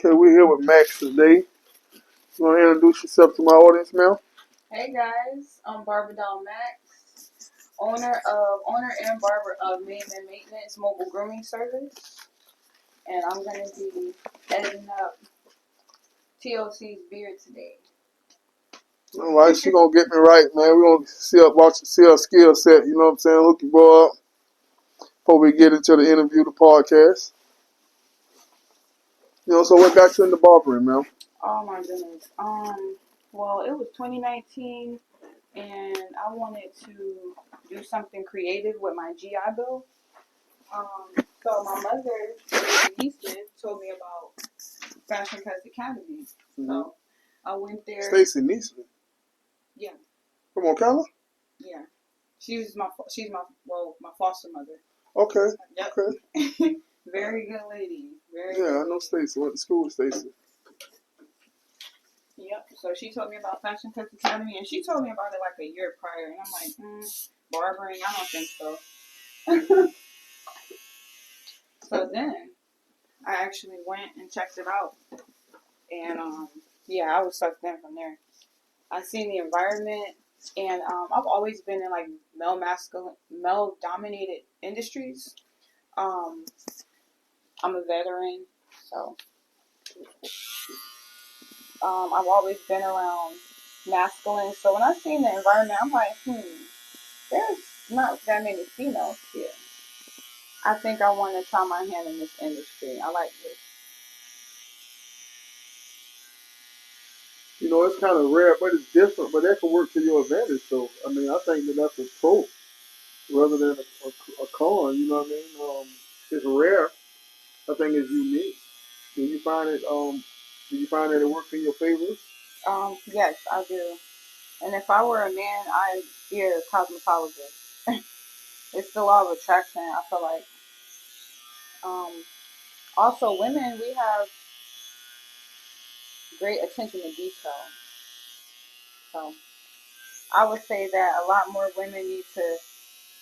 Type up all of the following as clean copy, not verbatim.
Okay, we're here with Max today. You want to introduce yourself to my audience, ma'am? Hey guys, I'm Barber Doll Maxx, owner and barber of Maven Maintenance Mobile Grooming Service, and I'm gonna be heading up TLC's beard today. All right, she gonna get me right, man. We gonna see her skill set. You know what I'm saying? Hook your boy up before we get into the interview, the podcast. So what got you into barbering, man? Oh my goodness. Well, it was 2019, and I wanted to do something creative with my GI Bill. So my mother, Lisa, told me about Fashion Cuts Academy. So I went there. Stacy Neeson. Yeah. From Ocala? Yeah. She's my foster mother. Okay. Yep. Okay. Very good lady. I know Stacy. Went to school with Stacy. Yep. So she told me about Fashion Cuts Academy, and she told me about it like a year prior, and I'm like, barbering? I don't think so. So then I actually went and checked it out, and I was sucked in from there. I seen the environment, and I've always been in like male dominated industries. I'm a veteran, so I've always been around masculine. So when I seen the environment, I'm like, there's not that many females here. I think I want to try my hand in this industry. I like this. It's kind of rare, but it's different. But that can work to your advantage. So, I mean, I think that's a pro rather than a con. You know what I mean? It's rare. I think it's unique. Do you find it? Do you find that it works in your favor? Yes, I do. And if I were a man, I'd be a cosmetologist. It's the law of attraction. I feel like. Also, women, we have great attention to detail. So I would say that a lot more women need to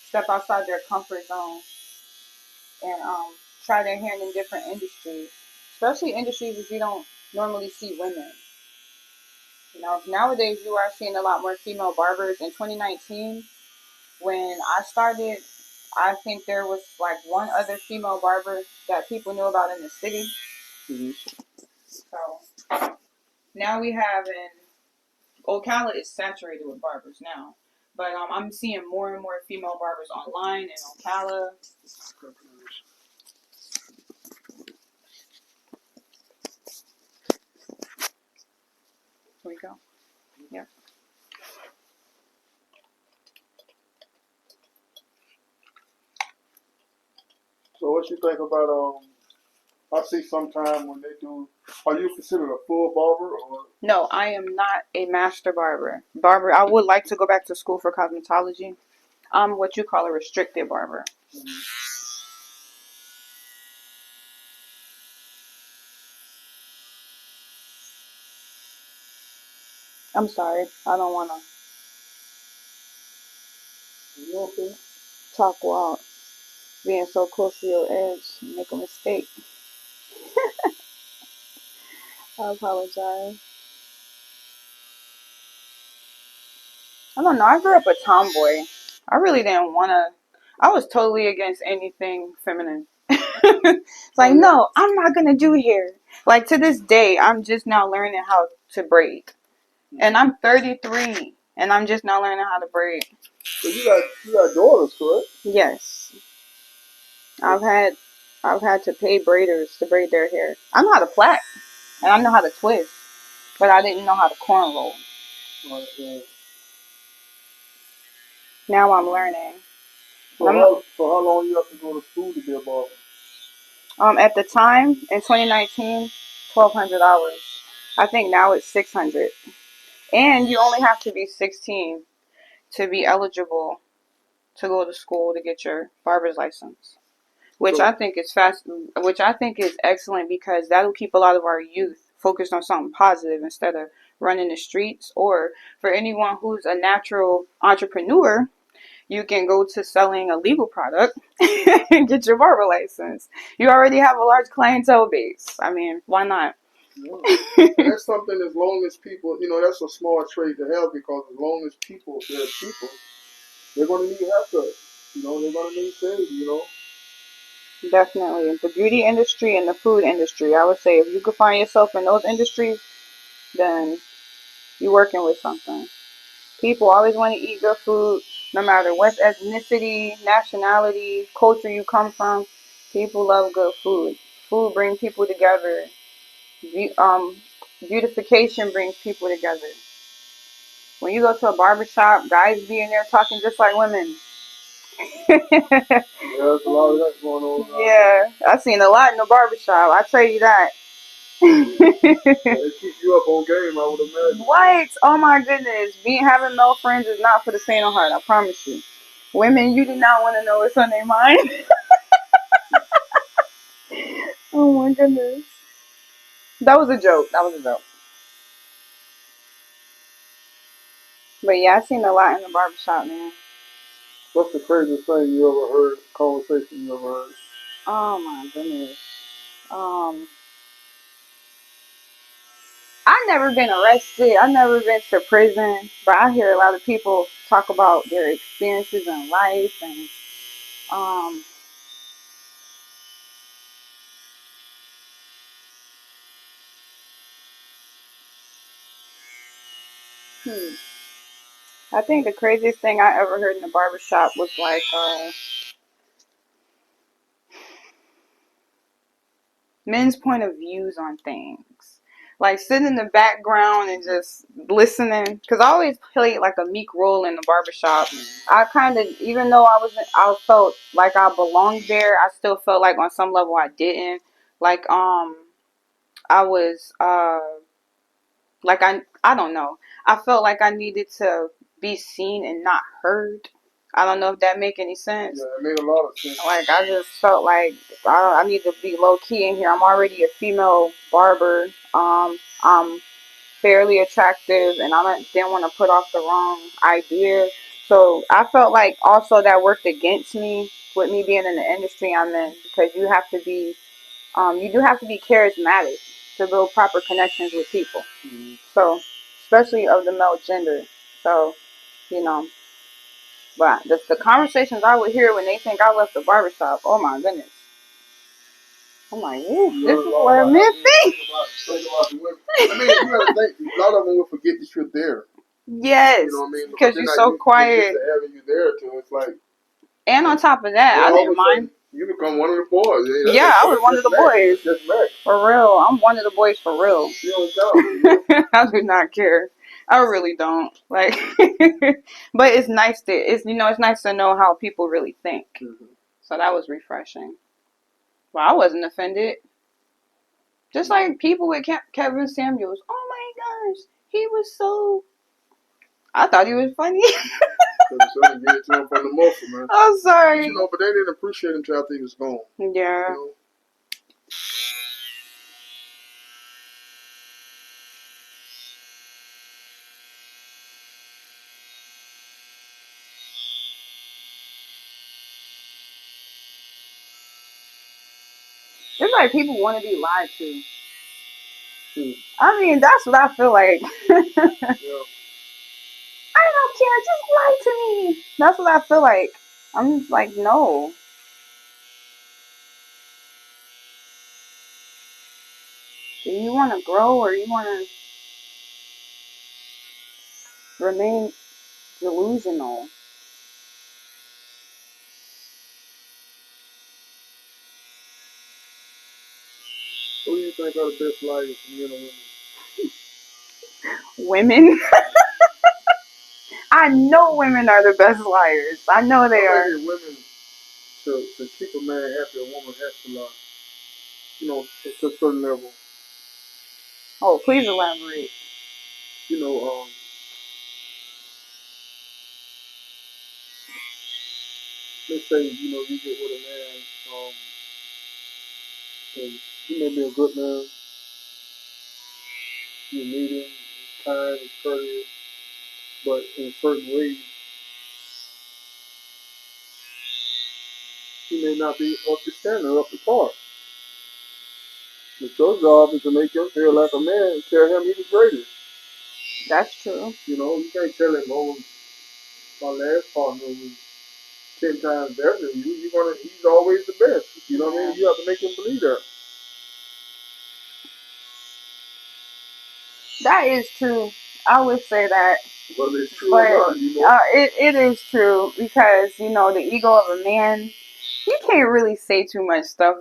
step outside their comfort zone and try their hand in different industries, especially industries that you don't normally see women. Nowadays you are seeing a lot more female barbers. In 2019, when I started, I think there was like one other female barber that people knew about in the city. Mm-hmm. So now we have Ocala is saturated with barbers now. But I'm seeing more and more female barbers online in Ocala. Here we go. Yep. So what you think about I see sometimes when they do. Are you considered a full barber or? No, I am not a master barber. I would like to go back to school for cosmetology. I'm what you call a restricted barber. Mm-hmm. I'm sorry. I don't want Okay. to talk while being so close to your edge and make a mistake. I apologize. I don't know. I grew up a tomboy. I really didn't want to. I was totally against anything feminine. It's like, no, I'm not going to do hair. Like, to this day, I'm just now learning how to braid. And I'm 33, and I'm just now learning how to braid. So you got daughters, correct? Yes. I've had to pay braiders to braid their hair. I know how to plait, and I know how to twist, but I didn't know how to cornrow. Right. Now I'm learning. So how long you have to go to school to be a barber? At the time in 2019, 1,200 hours. I think now it's 600, and you only have to be 16 to be eligible to go to school to get your barber's license, which I think is which I think is excellent because that'll keep a lot of our youth focused on something positive instead of running the streets. Or for anyone who's a natural entrepreneur, you can go to selling a legal product and get your barber license. You already have a large clientele base. I mean, why not? Yeah. And that's something, as long as people, that's a smart trade to have, because as long as there are people, they're going to need haircuts. They're going to need things. Definitely. The beauty industry and the food industry. I would say if you could find yourself in those industries, then you're working with something. People always want to eat good food, no matter what ethnicity, nationality, culture you come from. People love good food. Food brings people together. Beautification brings people together. When you go to a barbershop, guys be in there talking just like women. Yeah, there's a lot of that going on. Yeah, I've seen a lot in the barbershop. I tell you that. They keep you up on game, I would imagine. What? Oh my goodness. Having male friends is not for the faint of heart, I promise you. Women, you do not want to know what's on their mind. Oh my goodness. That was a joke. That was a joke. But yeah, I've seen a lot in the barbershop, man. What's the craziest thing you ever heard? Conversation you ever heard? Oh my goodness. Um, I've never been arrested. I've never been to prison, but I hear a lot of people talk about their experiences in life and um, hmm. I think the craziest thing I ever heard in the barbershop was like men's point of views on things. Like sitting in the background and just listening. Because I always played like a meek role in the barbershop. I kind of, even though I felt like I belonged there, I still felt like on some level I didn't. Like, I was, like I don't know. I felt like I needed to be seen and not heard. I don't know if that make any sense. Yeah, it made a lot of sense. Like I just felt like I need to be low key in here. I'm already a female barber. I'm fairly attractive, and didn't want to put off the wrong idea. So I felt like also that worked against me with me being in the industry I'm in, because you do have to be charismatic to build proper connections with people. Mm-hmm. So, especially of the male gender. So, you know, but the conversations I would hear when they think I left the barbershop, oh my goodness. I'm like, ooh, this is where men think. I mean, you gotta think, a lot of them will forget that you're there. Yes, you know what I mean? because you're so quiet. Having you there too, it's like. And on top of that, I didn't mind. You become one of the boys. Yeah, I was one of the boys. For real, I'm one of the boys for real. You don't count. I do not care. I really don't like. But it's nice it's nice to know how people really think. Mm-hmm. So that was refreshing. Well, I wasn't offended. Just like people with Kevin Samuels. Oh my gosh, he was so. I thought he was funny. Get it to him from the muscle, man. I'm sorry. But they didn't appreciate him until after he was gone. Yeah. It's like people want to be lied to. I mean, that's what I feel like. Yeah. I don't care. Just lie to me. That's what I feel like. I'm just like, no. Do you want to grow, or you want to remain delusional? Who do you think are the best liars, men or women? Women? I know women are the best liars. I know they are. Women, to keep a man happy, a woman has to lie. To a certain level. Oh, please elaborate. Let's say, you get with a man, and he may be a good man. You meet him, he's kind, he's courteous, but in certain ways, he may not be up to standard, up to par. But your job is to make him feel like a man and tell him he's the greatest. That's true. You know, you can't tell him, oh, my last partner was 10 times better than you. He's always the best. You know what I mean? You have to make him believe that. That is true. I would say that. Whether it's true But or not, you know. it is true because, the ego of a man, you can't really say too much stuff.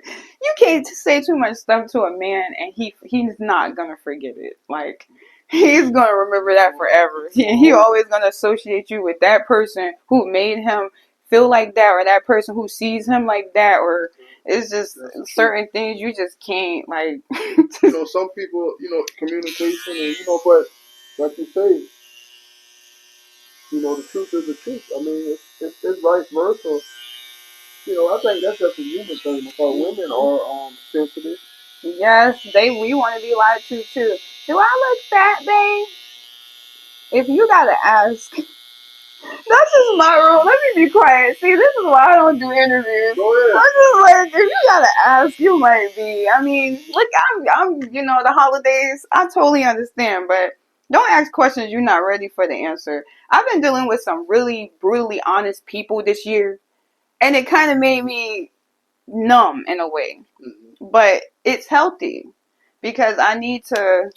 You can't say too much stuff to a man and he's not gonna forget it. Like, he's gonna remember that forever. He always gonna associate you with that person who made him feel like that, or that person who sees him like that, or it's just certain things you just can't, like. Some people, communication, and but like you say, the truth is the truth. I mean, it's vice versa. I think that's just a human thing because women are sensitive. Yes, we want to be lied to too. Do I look fat, babe? If you gotta ask, that's just my rule. Let me be quiet. See, this is why I don't do interviews. Go ahead. I'm just like, if you gotta ask, you might be. I mean, look, I'm, the holidays. I totally understand, but don't ask questions you're not ready for the answer. I've been dealing with some really brutally honest people this year, and it kind of made me numb in a way. But it's healthy because I need to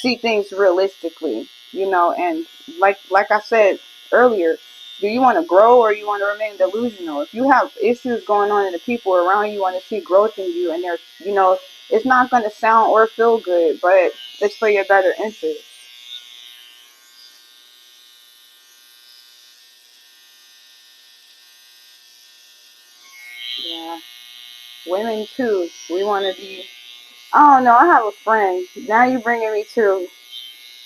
see things realistically, and like I said earlier, do you want to grow or you want to remain delusional? If you have issues going on and the people around you want to see growth in you, and they're, it's not going to sound or feel good, but it's for your better interest. Yeah. Women too, we want to be, I don't know, I have a friend, now you're bringing me to,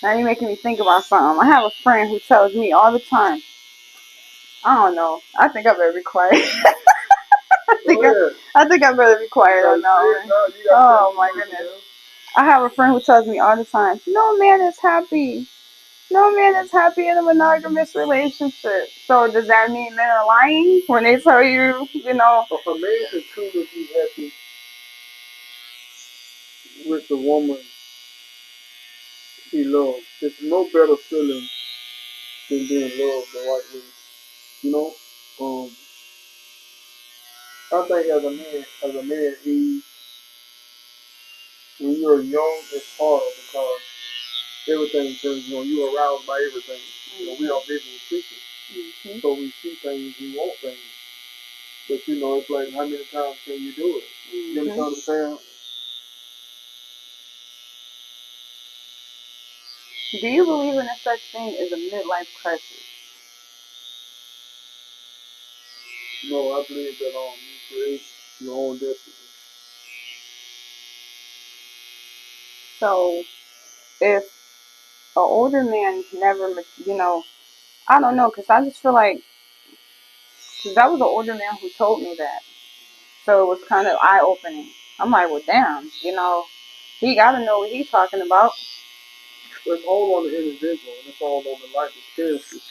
now you're making me think about something. I have a friend who tells me all the time, I don't know, I think I better be quiet. I think I better be quiet on that one. Oh my goodness. I have a friend who tells me all the time, no man is happy. No man is happy in a monogamous relationship. So does that mean men are lying when they tell you, If a man can truly be happy with the woman he loves, it's no better feeling than being loved the right way. You know, I think as a man, when you're young, it's harder because everything turns, you're aroused by everything. We are visual creatures. Mm-hmm. So we see things, we want things. But it's like, how many times can you do it? Mm-hmm. You understand what I'm saying? Do you believe in a such thing as a midlife crisis? No, I believe that you create your own destiny. So if an older man never, I don't know, because I just feel like, because that was an older man who told me that. So it was kind of eye opening. I'm like, well, damn, he got to know what he's talking about. It's all on the individual, and it's all on the life experiences.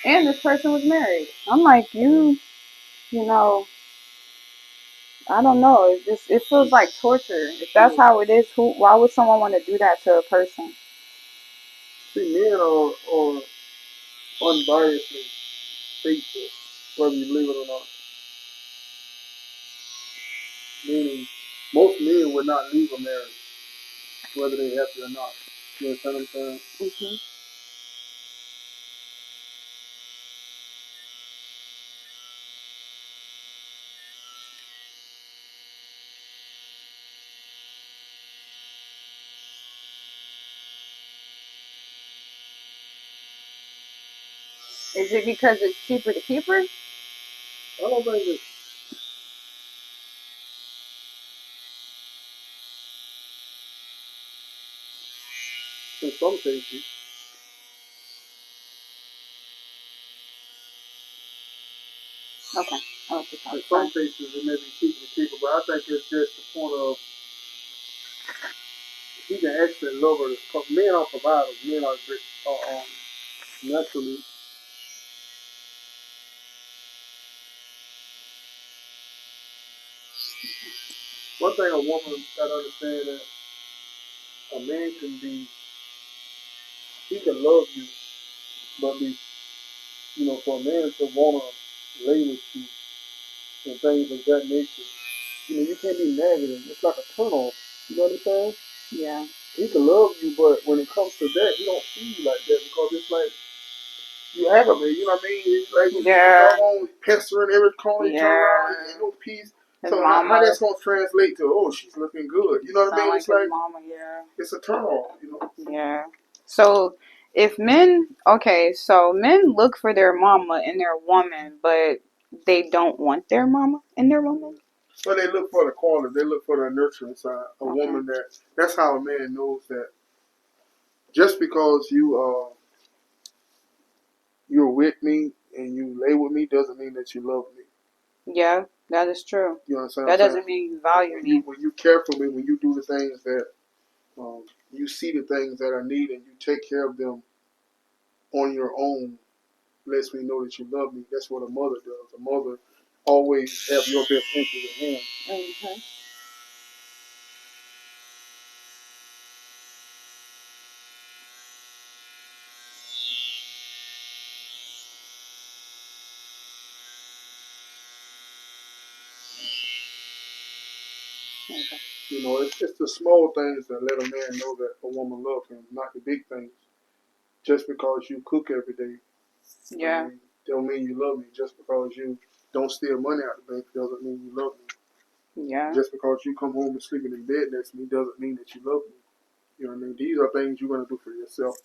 And this person was married. I'm like, you know, I don't know. It feels like torture. If that's how it is, why would someone want to do that to a person? See, men are unbiasedly faithful, whether you believe it or not. Meaning, most men would not leave a marriage, whether they're happy or not. You understand what I'm saying? Mm-hmm. Is it because it's cheaper to keep her? I don't think it's in some cases. Okay. In some cases, it may be cheaper to keep her, but I think it's just the point of he can actually love her. Because men are providers. Men are naturally. one thing a woman gotta understand that a man can be, he can love you, but be, for a man to wanna lay with you and things of that nature, you can't be negative. It's like a turn off. You know what I'm saying? Yeah. He can love you, but when it comes to that, he don't see you like that because it's like you aggravated. You know what I mean? It's like you Yeah. doggone pestering every corner you turn around, Yeah. ain't no peace. His So how mama that's gonna translate to, oh, she's looking good? You know what I sound mean? like It's his like mama. Yeah. it's a turn off. Yeah. So if men, okay, so men look for their mama in their woman, but they don't want their mama in their woman. But they look for the quality. They look for the nurturing side. A Okay. woman that's how a man knows that just because you're with me and you lay with me doesn't mean that you love me. Yeah, that is true. You understand That what I'm saying? doesn't mean you value When me. you care for me, when you do the things that you see the things that I need and you take care of them on your own, lets me know that you love me. That's what a mother does. A mother always have your best interest at hand. Mm-hmm. Okay. It's the small things that let a man know that a woman loves him, not the big things. Just because you cook every day, Yeah. don't mean you love me. Just because you don't steal money out the bank doesn't mean you love me. Yeah. Just because you come home and sleeping in bed next to me doesn't mean that you love me. You know what I mean? These are things you're gonna do for yourself.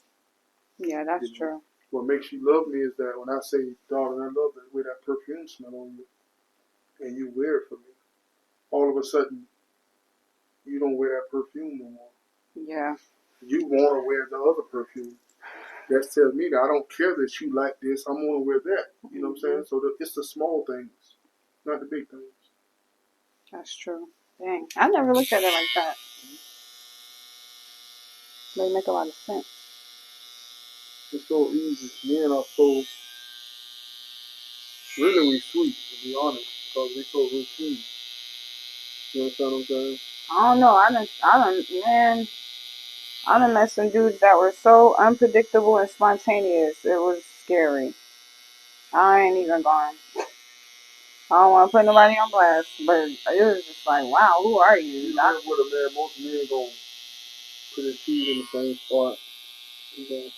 Yeah, that's true. What makes you love me is that when I say, darling, I love that way that perfume smell on you, and you wear it for me, all of a sudden you don't wear that perfume no more. Yeah. You want to wear the other perfume. That tells me that I don't care that you like this. I'm going to wear that. You know what I'm saying? So it's the small things, not the big things. That's true. Dang. I never looked at it like that. They make a lot of sense. It's so easy. Men are so really we sweet, to be honest, because we so routine. You understand what I'm saying? I don't know. Man, I done met some dudes that were so unpredictable and spontaneous. It was scary. I ain't even going. I don't want to put nobody on blast, but it was just like, wow, who are you? You live with a man, most men gonna put his feet in the same spot. You know?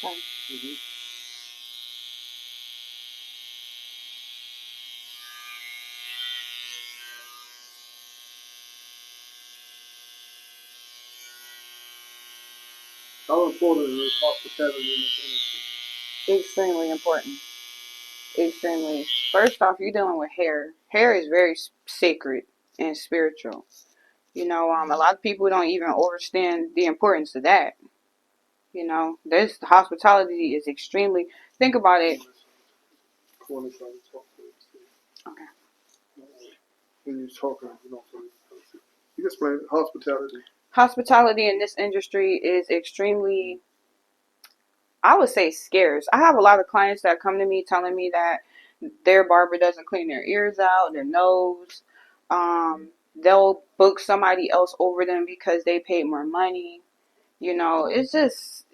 Okay. Mm-hmm. How important is hospitality in this industry? Extremely important. Extremely. First off, you're dealing with hair. Hair is very sacred and spiritual. A lot of people don't even understand the importance of that. This hospitality is extremely. Think about it. Corner trying to talk to us. Okay. When you're talking, you can explain hospitality. Hospitality in this industry is extremely, I would say, scarce. I have a lot of clients that come to me telling me that their barber doesn't clean their ears out, their nose. They'll book somebody else over them because they paid more money.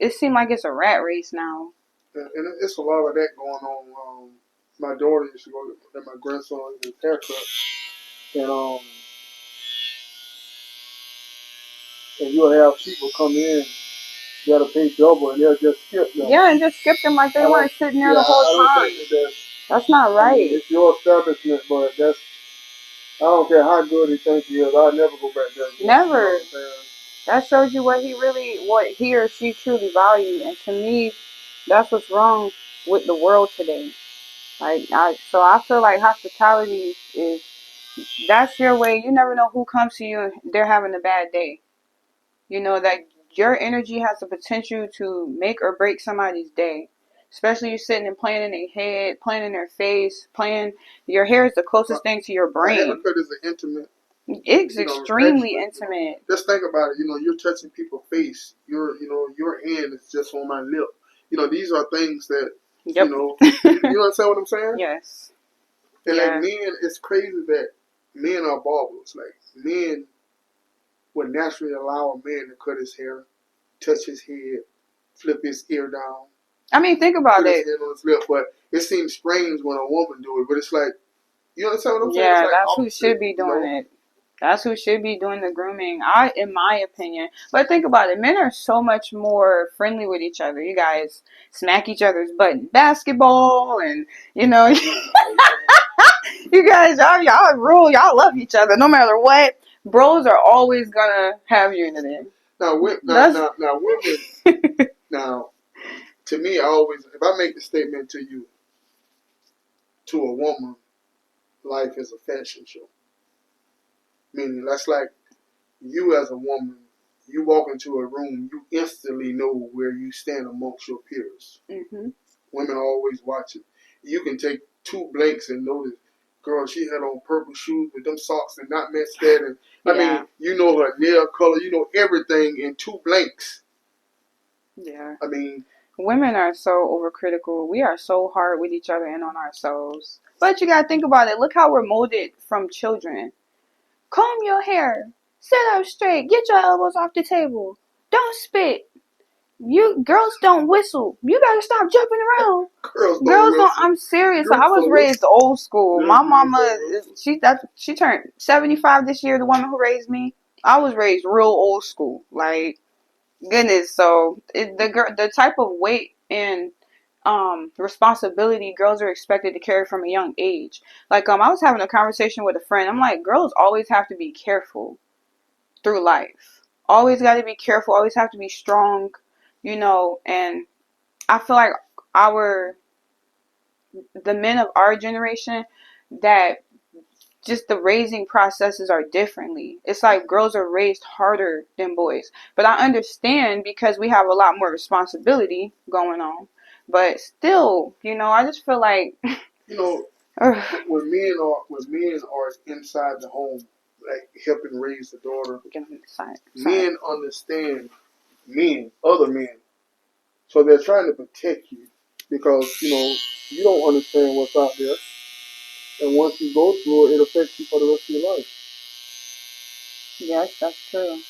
It seems like it's a rat race now. And it's a lot of that going on. My daughter used to go to my grandson his haircut, and you'll have people come in, you gotta pay double, and they'll just skip them. Yeah, and just skip them like they weren't sitting there the whole I don't time. think that That's not I mean, right. it's your establishment, but I don't care how good he thinks he is. I'll never go back there again. Never. You know what I'm saying? That shows you what he or she truly value. And to me, that's what's wrong with the world today. So I feel like hospitality is that's your way. You never know who comes to you and they're having a bad day. You know that your energy has the potential to make or break somebody's day. Especially you sitting and playing in their head, playing in their face, playing. Your hair is the closest thing to your A brain. haircut is an intimate. It's extremely intimate. Just think about it. You're touching people's face. Your hand is just on my lip. These are things that Yep. you understand what I'm saying? Yes. And like men, it's crazy that men are barbers. Like men would naturally allow a man to cut his hair, touch his head, flip his ear down. I mean, think about put it. His hand on his lip, but it seems strange when a woman do it. But it's like, you understand what I'm saying? Yeah, It's like that's opposite, who should be doing it. That's who should be doing the grooming. In my opinion. But think about it. Men are so much more friendly with each other. You guys smack each other's butt in basketball, and you know, you guys, y'all rule. Y'all love each other no matter what. Bros are always gonna have unity. Now, women. Now, to me, if I make the statement to you, to a woman, life is a fashion show. Meaning, that's like you as a woman, you walk into a room, you instantly know where you stand amongst your peers. Mm-hmm. Women are always watching. You can take two blanks and notice, girl, she had on purple shoes with them socks and not matched that. And I mean, you know her nail color, you know everything in two blanks. Yeah. I mean, women are so overcritical. We are so hard with each other and on ourselves. But you gotta think about it. Look how we're molded from children. Comb your hair. Sit up straight. Get your elbows off the table. Don't spit. You girls don't whistle. You gotta stop jumping around. Girls don't. I'm serious. Girls I was raised old school. My mama, she turned 75 this year. The woman who raised me. I was raised real old school. Like goodness. So the type of weight and responsibility girls are expected to carry from a young age. Like I was having a conversation with a friend. I'm like, girls always have to be careful through life. Always got to be careful. Always have to be strong. And I feel like the men of our generation, that just the raising processes are differently. It's like girls are raised harder than boys. But I understand because we have a lot more responsibility going on. But still, I just feel like when men are inside the home, like helping raise the daughter, men understand other men. So they're trying to protect you because, you don't understand what's out there. And once you go through it, it affects you for the rest of your life. Yes, that's true.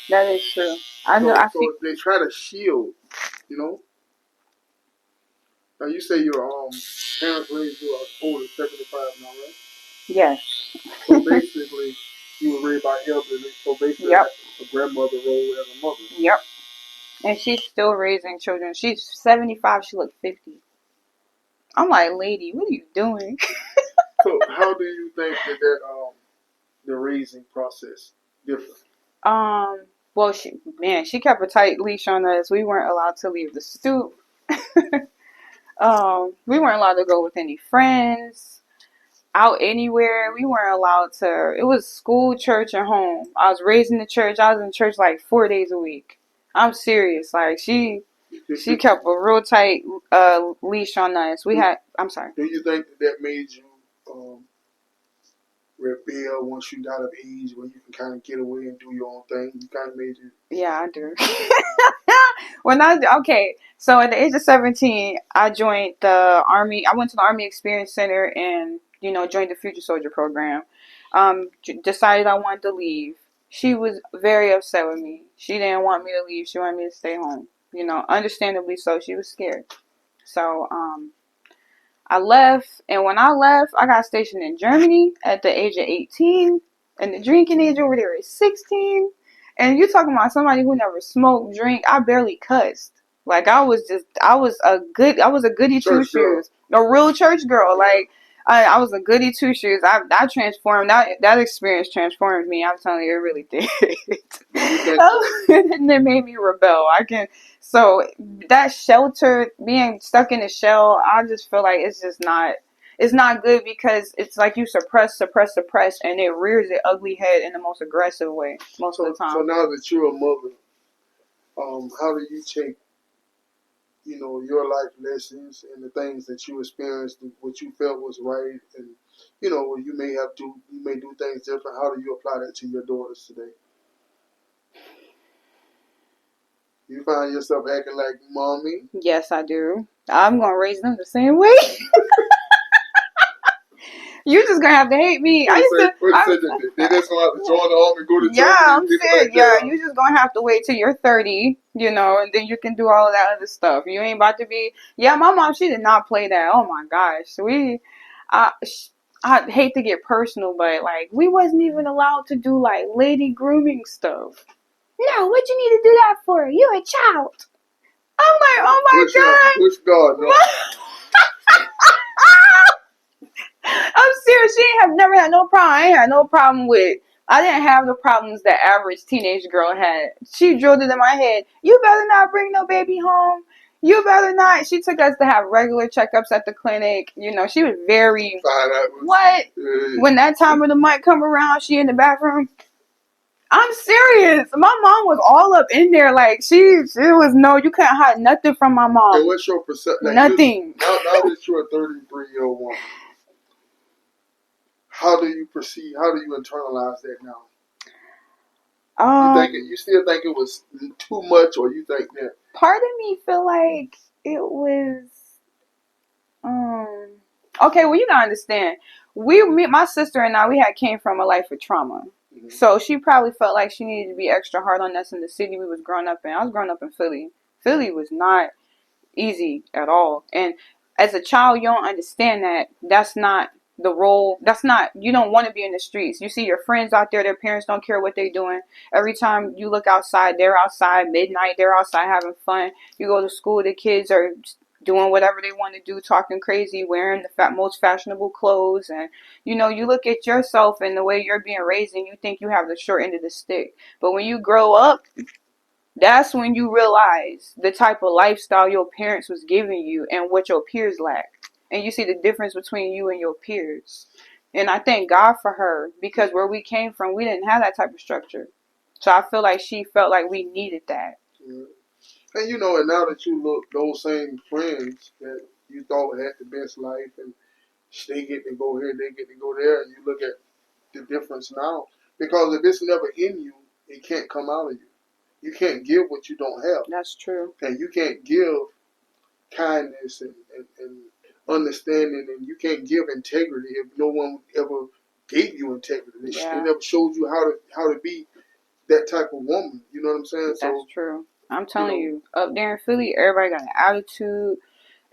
That is true. So they try to shield, Now you say your parents raised you older, 75 now, right? Yes. So basically, you were raised by elderly. So basically, like a grandmother role as a mother. Yep. And she's still raising children. She's 75. She looks 50. I'm like, lady, what are you doing? So how do you think that the raising process different? Well, she kept a tight leash on us. We weren't allowed to leave the stoop. We weren't allowed to go with any friends out anywhere. We weren't allowed to. It was school, church, and home. I was raised in the church. I was in church like 4 days a week. I'm serious. Like she kept a real tight leash on us. I'm sorry. Do you think that made you rebel once you got of age where you can kind of get away and do your own thing? You kind of made you. Yeah, I do. So at the age of 17, I joined the Army. I went to the Army Experience Center and, joined the Future Soldier program. Decided I wanted to leave. She was very upset with me. She didn't want me to leave. She wanted me to stay home. Understandably so. She was scared. So, I left, and when I left, I got stationed in Germany at the age of 18, and the drinking age over there is 16. And you talking about somebody who never smoked, drink. I barely cussed. Like I was a goody two shoes, a real church girl. Like I was a goody two shoes. I transformed. That experience transformed me. I'm telling you, it really did. And it made me rebel. So that shelter, being stuck in a shell, I just feel like it's not good because it's like you suppress, and it rears its ugly head in the most aggressive way most of the time. So now that you're a mother, how do you take, your life lessons and the things that you experienced, what you felt was right, and you may do things different. How do you apply that to your daughters today? You find yourself acting like mommy? Yes, I do. I'm gonna raise them the same way. You're just gonna have to hate me. They just gonna have to join the army, go to yeah, Germany, I'm people serious. like Yeah, that. you're just gonna have to wait till you're 30, and then you can do all of that other stuff. You ain't about to be. Yeah, my mom, she did not play that. Oh my gosh, I, I hate to get personal, but like we wasn't even allowed to do like lady grooming stuff. No, what you need to do that for? You're a child. I'm like, oh my god. Which God? No. I'm serious. She have never had no problem. I ain't had no problem with. I didn't have the problems that average teenage girl had. She drilled it in my head. You better not bring no baby home. You better not. She took us to have regular checkups at the clinic. She was very. What? When that time of the month come around, she in the bathroom. I'm serious. My mom was all up in there. Like she was no. You couldn't hide nothing from my mom. And what's your perception? Like, nothing. Now that you're a 33-year-old woman. How do you perceive? How do you internalize that now? You still think it was too much, or you think that? Part of me feel like it was. Okay, well, you gotta understand. My sister and I, we had came from a life of trauma. Mm-hmm. So she probably felt like she needed to be extra hard on us in the city we was growing up in. I was growing up in Philly. Philly was not easy at all. And as a child, you don't understand that that's not the role. You don't want to be in the streets. You see your friends out there, their parents don't care what they're doing. Every time you look outside, they're outside. Midnight, they're outside having fun. You go to school, the kids are doing whatever they want to do, talking crazy, wearing the most fashionable clothes. And, you look at yourself and the way you're being raised and you think you have the short end of the stick. But when you grow up, that's when you realize the type of lifestyle your parents was giving you and what your peers lacked. And you see the difference between you and your peers. And I thank God for her because where we came from, we didn't have that type of structure. So I feel like she felt like we needed that. Yeah. And and now that you look, those same friends that you thought had the best life and they get to go here, they get to go there, and you look at the difference now. Because if it's never in you, it can't come out of you. You can't give what you don't have. That's true. And you can't give kindness and understanding, and you can't give integrity if no one ever gave you integrity. They never showed you how to be that type of woman. You know what I'm saying? That's true. I'm telling you, up there in Philly, everybody got an attitude.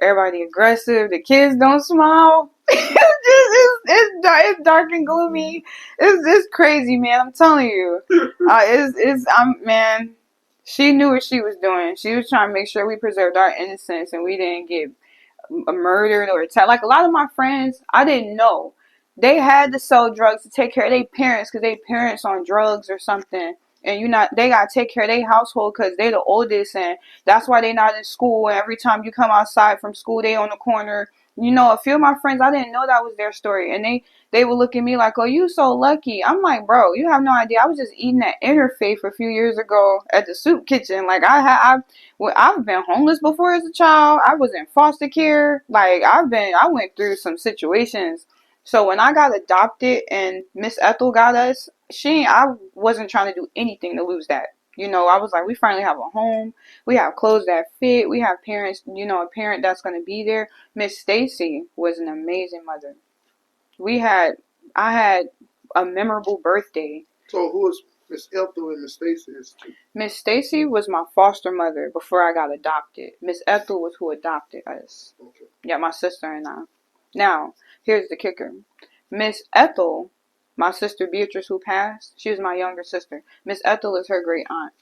Everybody aggressive. The kids don't smile. It's dark and gloomy. It's crazy, man. I'm telling you. Man. She knew what she was doing. She was trying to make sure we preserved our innocence and we didn't get murdered or attacked. Like a lot of my friends, I didn't know. They had to sell drugs to take care of their parents because their parents on drugs or something. And they gotta take care of their household because they the oldest, and that's why they not in school. And every time you come outside from school, they on the corner. A few of my friends, I didn't know that was their story, and they would look at me like, "Oh, you so lucky." I'm like, "Bro, you have no idea. I was just eating at Interfaith a few years ago at the soup kitchen. Like I've been homeless before as a child. I was in foster care. Like I went through some situations." So when I got adopted and Miss Ethel got us, I wasn't trying to do anything to lose that. I was like, we finally have a home. We have clothes that fit. We have parents, a parent that's going to be there. Miss Stacy was an amazing mother. I had a memorable birthday. So who is Miss Ethel and Miss Stacy? Miss Stacy was my foster mother before I got adopted. Miss Ethel was who adopted us. Okay. Yeah, my sister and I. Now, here's the kicker. Miss Ethel, my sister Beatrice who passed, she was my younger sister. Miss Ethel is her great aunt.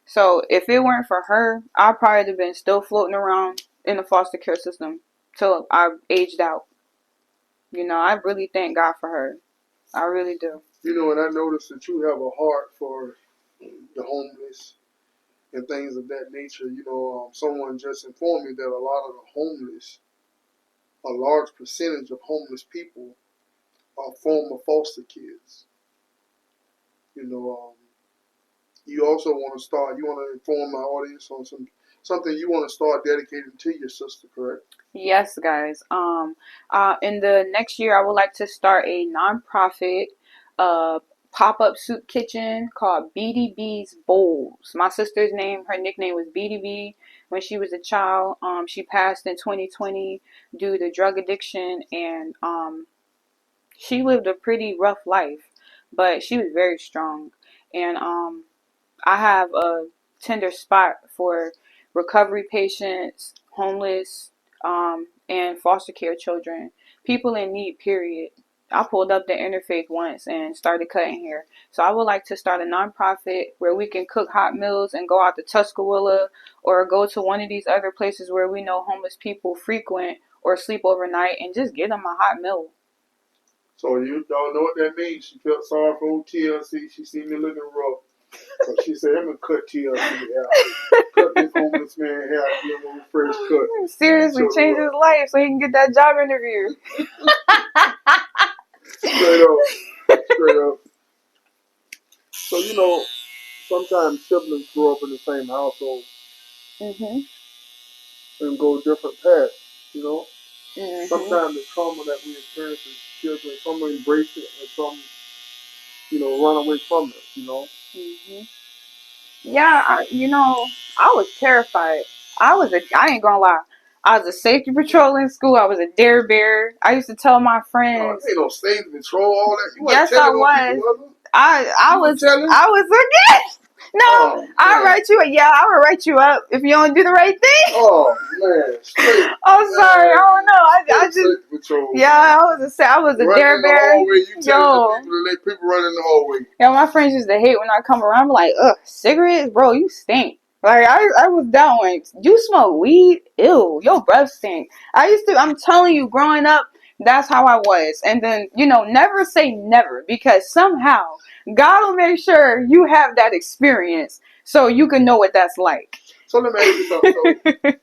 So if it weren't for her, I'd probably have been still floating around in the foster care system till I aged out. You know, I really thank God for her. I really do. You know, and I noticed that you have a heart for the homeless and things of that nature. You know, someone just informed me that a lot of the homeless, a large percentage of homeless people are former foster kids. You know, you also want to start. You want to inform my audience on something you want to start dedicating to your sister, correct? Yes, guys. In the next year, I would like to start a nonprofit, uh, pop-up soup kitchen called BDB's Bowls. My sister's name, her nickname was BDB when she was a child. She passed in 2020 due to drug addiction, and she lived a pretty rough life, but she was very strong. And I have a tender spot for recovery patients, homeless, and foster care children, people in need, period. I pulled up the interfaith once and started cutting hair. So I would like to start a nonprofit where we can cook hot meals and go out to Tuscaloosa or go to one of these other places where we know homeless people frequent or sleep overnight and just get them a hot meal. So you don't know what that means. She felt sorry for TLC. She seen me looking rough. So she said, I'm going to cut TLC hair. Cut this homeless man hair. Give him a fresh cut. Seriously, change his life so he can get that job interview. Straight up. Straight up. So, you know, sometimes siblings grow up in the same household and go different paths, you know. Sometimes the trauma that we experience as children, some embrace it and some, you know, run away from it, you know. Yeah, I was terrified. I ain't gonna lie. I was a safety patrol in school. I was a dare bear. I used to tell my friends. Ain't no safety patrol, all that. You Yes, I was. People, I was again. No, I'll write you. Yeah, I will write you up if you don't do the right thing. Oh man, straight. I'm sorry. I don't know. I just. Yeah, I was a dare bear. Yo, people let people run in the hallway. Yeah, my friends used to hate when I come around. I'm like, ugh, cigarettes, bro, you stink. Like I was down like, you smoke weed? Ew, your breath stink. I'm telling you, growing up, that's how I was. And then, never say never because somehow God will make sure you have that experience so you can know what that's like. So let me ask you something. So,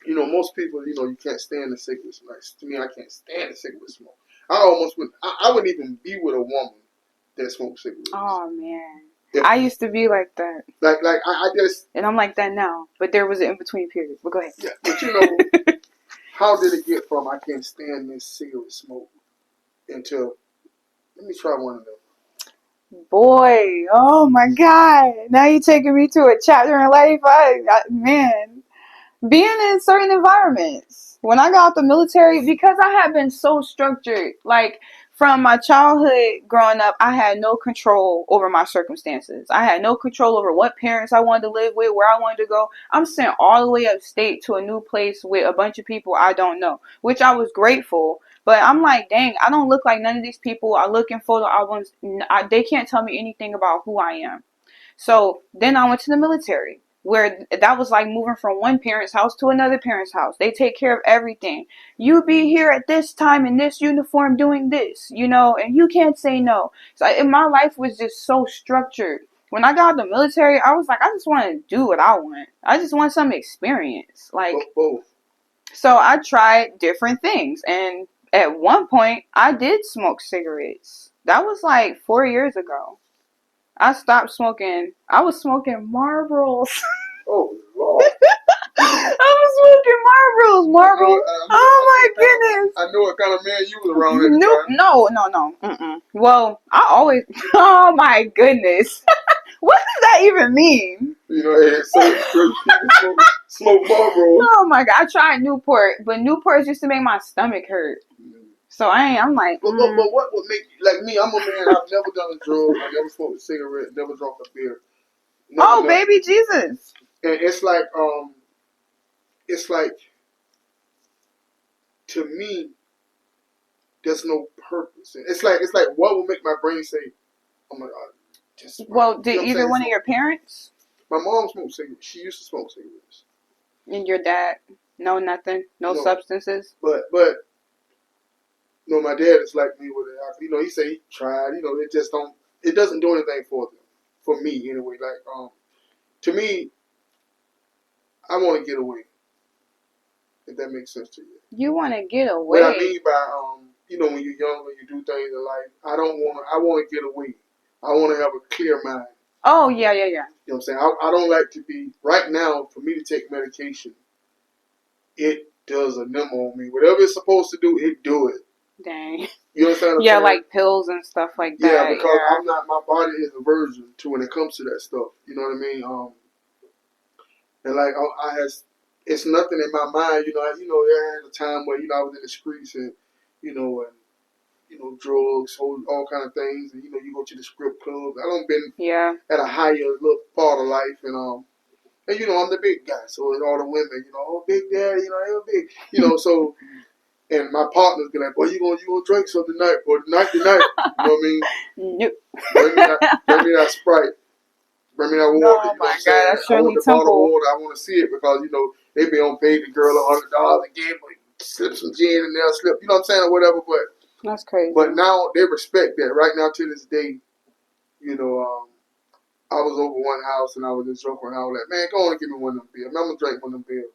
you know, most people, you know, you can't stand the cigarette smoke. To me, I can't stand the cigarette smoke. I wouldn't even be with a woman that smokes cigarettes. Oh man. I used to be like that. I just. And I'm like that now. But there was an in-between period. But go ahead. Yeah, but you know, how did it get from I can't stand this cigarette smoke until, let me try one of them. Boy, oh my God. Now you're taking me to a chapter in life. Man. Being in certain environments. When I got out the military, because I had been so structured, like from my childhood growing up, I had no control over my circumstances. I had no control over what parents I wanted to live with, where I wanted to go. I'm sent all the way upstate to a new place with a bunch of people I don't know, which I was grateful. But I'm like, dang, I don't look like none of these people. I look in photo albums. They can't tell me anything about who I am. So then I went to the military, where that was like moving from one parent's house to another parent's house. They take care of everything. You be here at this time in this uniform doing this, and you can't say no. So my life was just so structured. When I got out of the military, I was like, I just want to do what I want. I just want some experience. So I tried different things. And at one point, I did smoke cigarettes. That was like 4 years ago. I stopped smoking. I was smoking Marlboros. Oh, Lord. I was smoking Marlboros. Oh, my goodness. I know what kind of man you was around at the time. No. Mm-mm. Well, I always... Oh, my goodness. What does that even mean? You know, certain people smoke Marlboros. Oh, my God. I tried Newport, but Newports used to make my stomach hurt. So I'm like, But what would make you, like me, I'm a man, I've never done a drug, I never smoked a cigarette, never drunk a beer. Baby Jesus. And it's like, to me, there's no purpose. It's like, what will make my brain say, oh my God. Well, did either one of your parents? My mom smoked cigarettes. She used to smoke cigarettes. And your dad? No, nothing? No substances? But You know, my dad is like me with it. You know, he say he tried. You know, it doesn't do anything for them, for me anyway. Like, to me, I want to get away. If that makes sense to you. You want to get away. What I mean by you know, when you're younger, you do things in life. I want to get away. I want to have a clear mind. Oh yeah. You know what I'm saying? I don't like to be right now. For me to take medication, it does a number on me. Whatever it's supposed to do, it do it. Dang. You understand? Yeah, like pills and stuff like that. Yeah, because I'm not. My body is a virgin to when it comes to that stuff. You know what I mean? And like I has, it's nothing in my mind. You know, there had a time where I was in the streets and drugs, all kind of things, and you go to the strip club. I don't been at a higher little part of life, and I'm the big guy, so it's all the women, oh big daddy, they're big, so. And my partners be like, boy, you gonna drink something tonight, or tonight. You know what I mean? Nope. Bring me that Sprite. Bring me that water. Oh my God, that's I want Shirley the bottle of water. I want to see it because they be on Baby Girl $100 again, but slip some gin in there, slip. You know what I'm saying, or whatever. But that's crazy. But now they respect that. Right now to this day, I was over one house and I was just joking around. I was like, man, go on and give me one of them beers. I'm gonna drink one of them beers.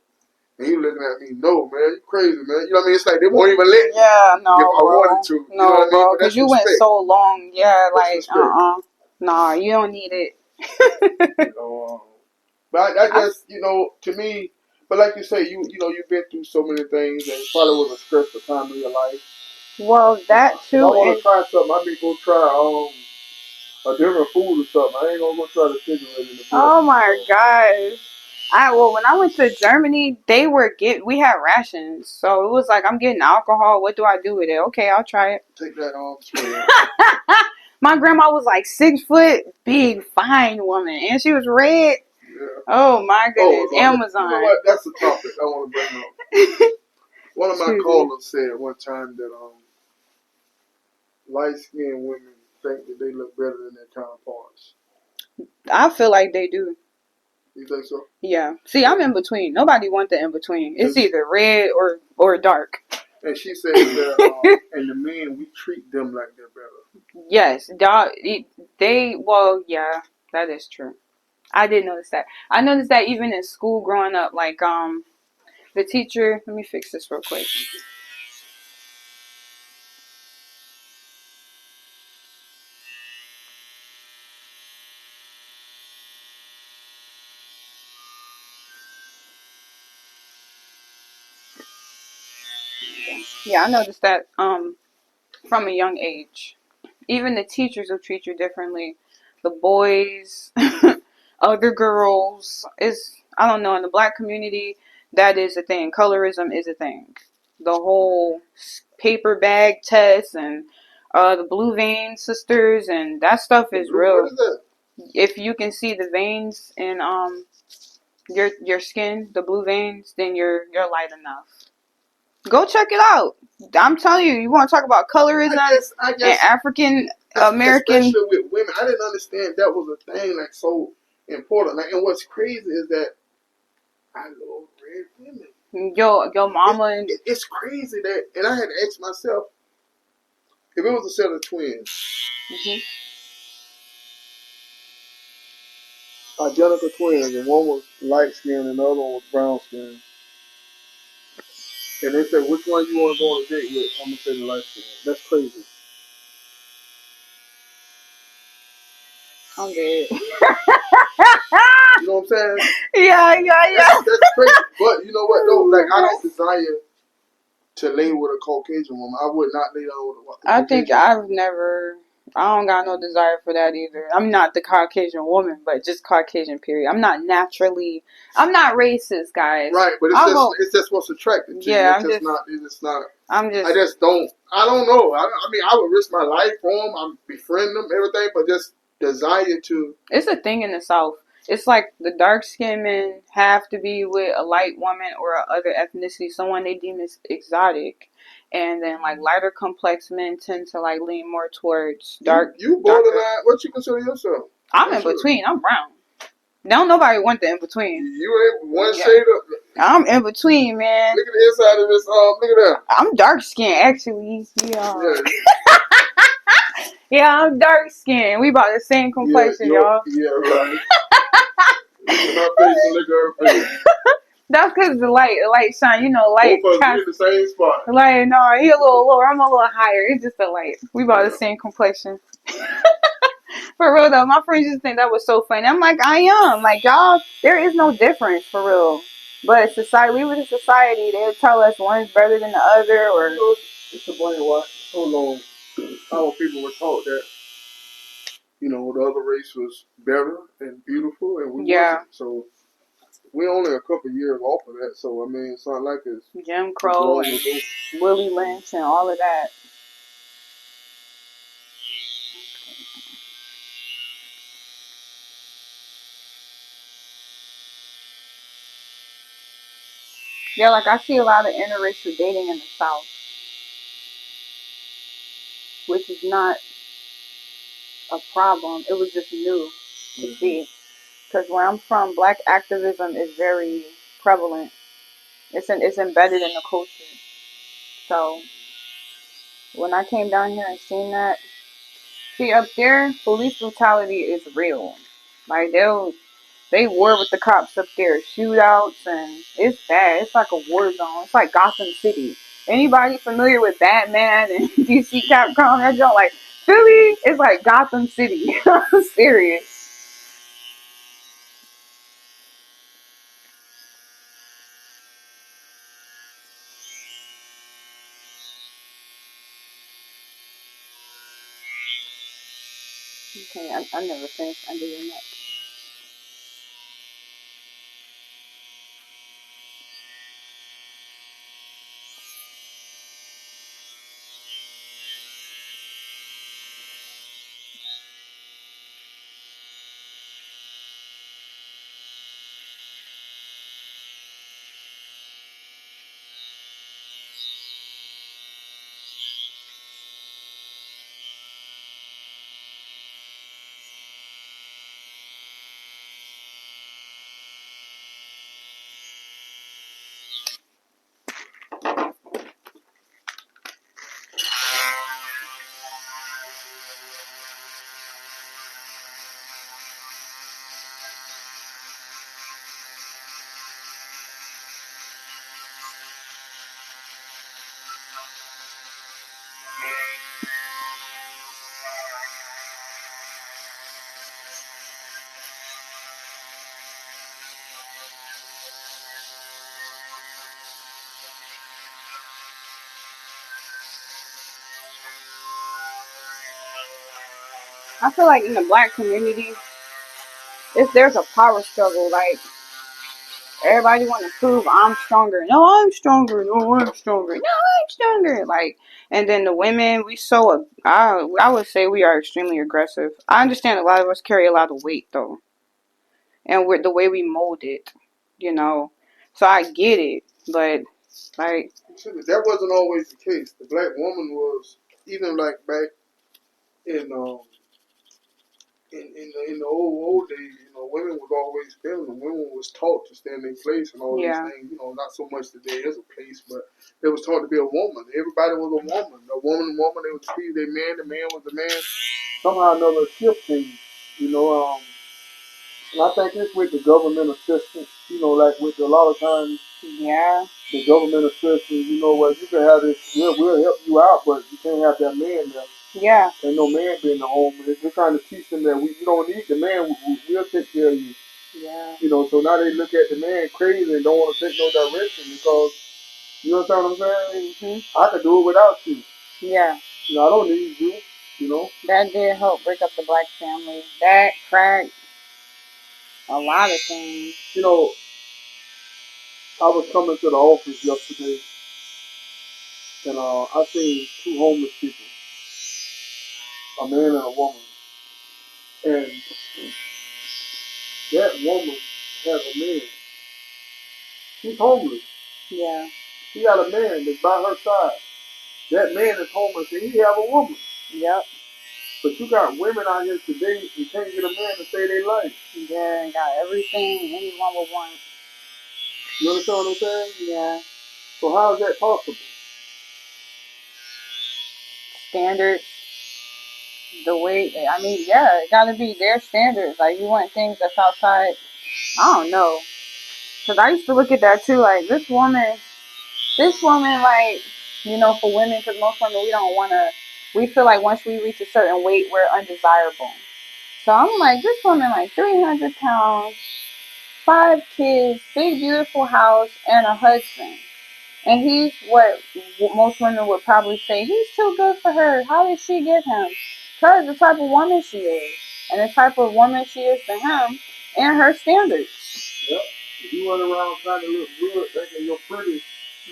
And he was looking at me, no, man, you crazy, man. You know what I mean? It's like they won't even let me. Yeah, no, if I wanted to. No, you know what I mean? because you went so long. Yeah, that's like, nah, you don't need it. But I just, to me, but like you say, you've been through so many things and it probably was a stressful time in your life. Well, that too. If I want to try something, I be go try a different food or something. I ain't gonna go try the cigarette in the building. Oh my gosh. When I went to Germany, we had rations, so it was like I'm getting alcohol. What do I do with it? Okay, I'll try it. Take that swear. My grandma was like 6 foot, big, fine woman, and she was red. Yeah. Oh my goodness, Amazon. You know what? That's a topic I want to bring up. One of my callers said one time that light-skinned women think that they look better than their counterparts. I feel like they do. You think so? Yeah. See, I'm in between. Nobody wants the in between. It's either red or dark. And she said that, and the men, we treat them like they're better. Yes, yeah, that is true. I did notice that. I noticed that even in school growing up, like the teacher. Let me fix this real quick. Yeah, I noticed that from a young age. Even the teachers will treat you differently. The boys, other girls, I don't know, in the black community, that is a thing. Colorism is a thing. The whole paper bag test and the blue vein sisters and that stuff is real. What is that? If you can see the veins in your skin, the blue veins, then you're light enough. Go check it out. I'm telling you, you want to talk about colorism I guess, and African American. Especially with women, I didn't understand that was a thing like so important. Like, and what's crazy is that I love red women. Your mama it's crazy that, and I had to ask myself if it was a set of twins, identical twins, and one was light skinned and the other one was brown skinned. And they said, which one you want to go on a date with? I'm going to say the light skin. That's crazy. I'm dead. You know what I'm saying? Yeah. That's crazy. But you know what, though? Like, I don't desire to lay with a Caucasian woman. I would not lay down with a Caucasian I think I don't got no desire for that either. I'm not the Caucasian woman, but just Caucasian, period. I'm not racist, guys. Right, but it's just what's attracted to you. I just don't, I don't know. I mean, I would risk my life for them. I'm befriend them, everything, but just desire to. It's a thing in the South. It's like the dark-skinned men have to be with a light woman or a other ethnicity, someone they deem as exotic. And then, like, lighter complex men tend to, like, lean more towards dark. You borderline, what you consider yourself? I'm in between. I'm brown. Don't nobody want the in between. You ain't one shade up. I'm in between, man. Look at the inside of this. Look at that. I'm dark skinned, actually. Yeah. Yeah, I'm dark skinned. We about the same complexion, y'all. Yeah, right. Look at her face and look at her face. That's because the light shine. You know, light. Both of us in the same spot. Like, no, he a little lower. I'm a little higher. It's just the light. We about the same complexion. For real though, my friends just think that was so funny. I'm like, I am. Like, y'all, there is no difference for real. But society, we live in society. They'll tell us one's better than the other, or it's a blame why so long our people were taught that the other race was better and beautiful, and we wasn't. So we're only a couple years off of that. So I mean, it's not like it's Jim Crow and Willie Lynch and all of that. Yeah, like I see a lot of interracial dating in the South, which is not a problem. It was just new to see. Because where I'm from, black activism is very prevalent. It's embedded in the culture. So when I came down here and seen that, see up there, police brutality is real. Like they war with the cops up there, shootouts, and it's bad. It's like a war zone. It's like Gotham City. Anybody familiar with Batman and DC Capcom? That joint like Philly is like Gotham City. I'm serious. Okay, I never finished under your neck. I feel like in the black community, there's a power struggle. Like everybody want to prove I'm stronger. No, I'm stronger. No, I'm stronger. No, I'm stronger. Like, and then the women, I would say we are extremely aggressive. I understand a lot of us carry a lot of weight though, and we're the way we mold it, you know. So I get it, but like that wasn't always the case. The black woman was even like back in in the old days, women was always feminine. Women was taught to stand in place and all these things. Not so much that there is a place, but they was taught to be a woman. Everybody was a woman. A woman, they would see their man. The man was the man. Somehow another shifting, and I think it's with the government assistance. Like with a lot of times, the government assistance. Where you can have this, we'll help you out, but you can't have that man there. Yeah. Ain't no man being the home. They're trying to teach them that you don't need the man. We'll take care of you. Yeah. So now they look at the man crazy and don't want to take no direction because, you understand what I'm saying? Mm-hmm. I can do it without you. Yeah. I don't need you, That did help break up the black family. That cracked a lot of things. I was coming to the office yesterday and I seen two homeless people, a man and a woman. And that woman has a man. She's homeless. Yeah. She got a man that's by her side. That man is homeless and he have a woman. Yep. But you got women out here today who can't get a man to save their life. Yeah, and got everything anyone would want. You understand what I'm saying? Yeah. So how is that possible? Standards. The way, I mean, yeah, it gotta be their standards. Like, you want things that's outside. I don't know. Because I used to look at that too. Like, this woman, like, you know, for women, because most women, we feel like once we reach a certain weight, we're undesirable. So I'm like, this woman, like, 300 pounds, 5 kids, big, beautiful house, and a husband. And he's what most women would probably say, he's too good for her. How did she get him? Because the type of woman she is. And the type of woman she is to him and her standards. Yep. If you run around trying to look good, thinking you're pretty,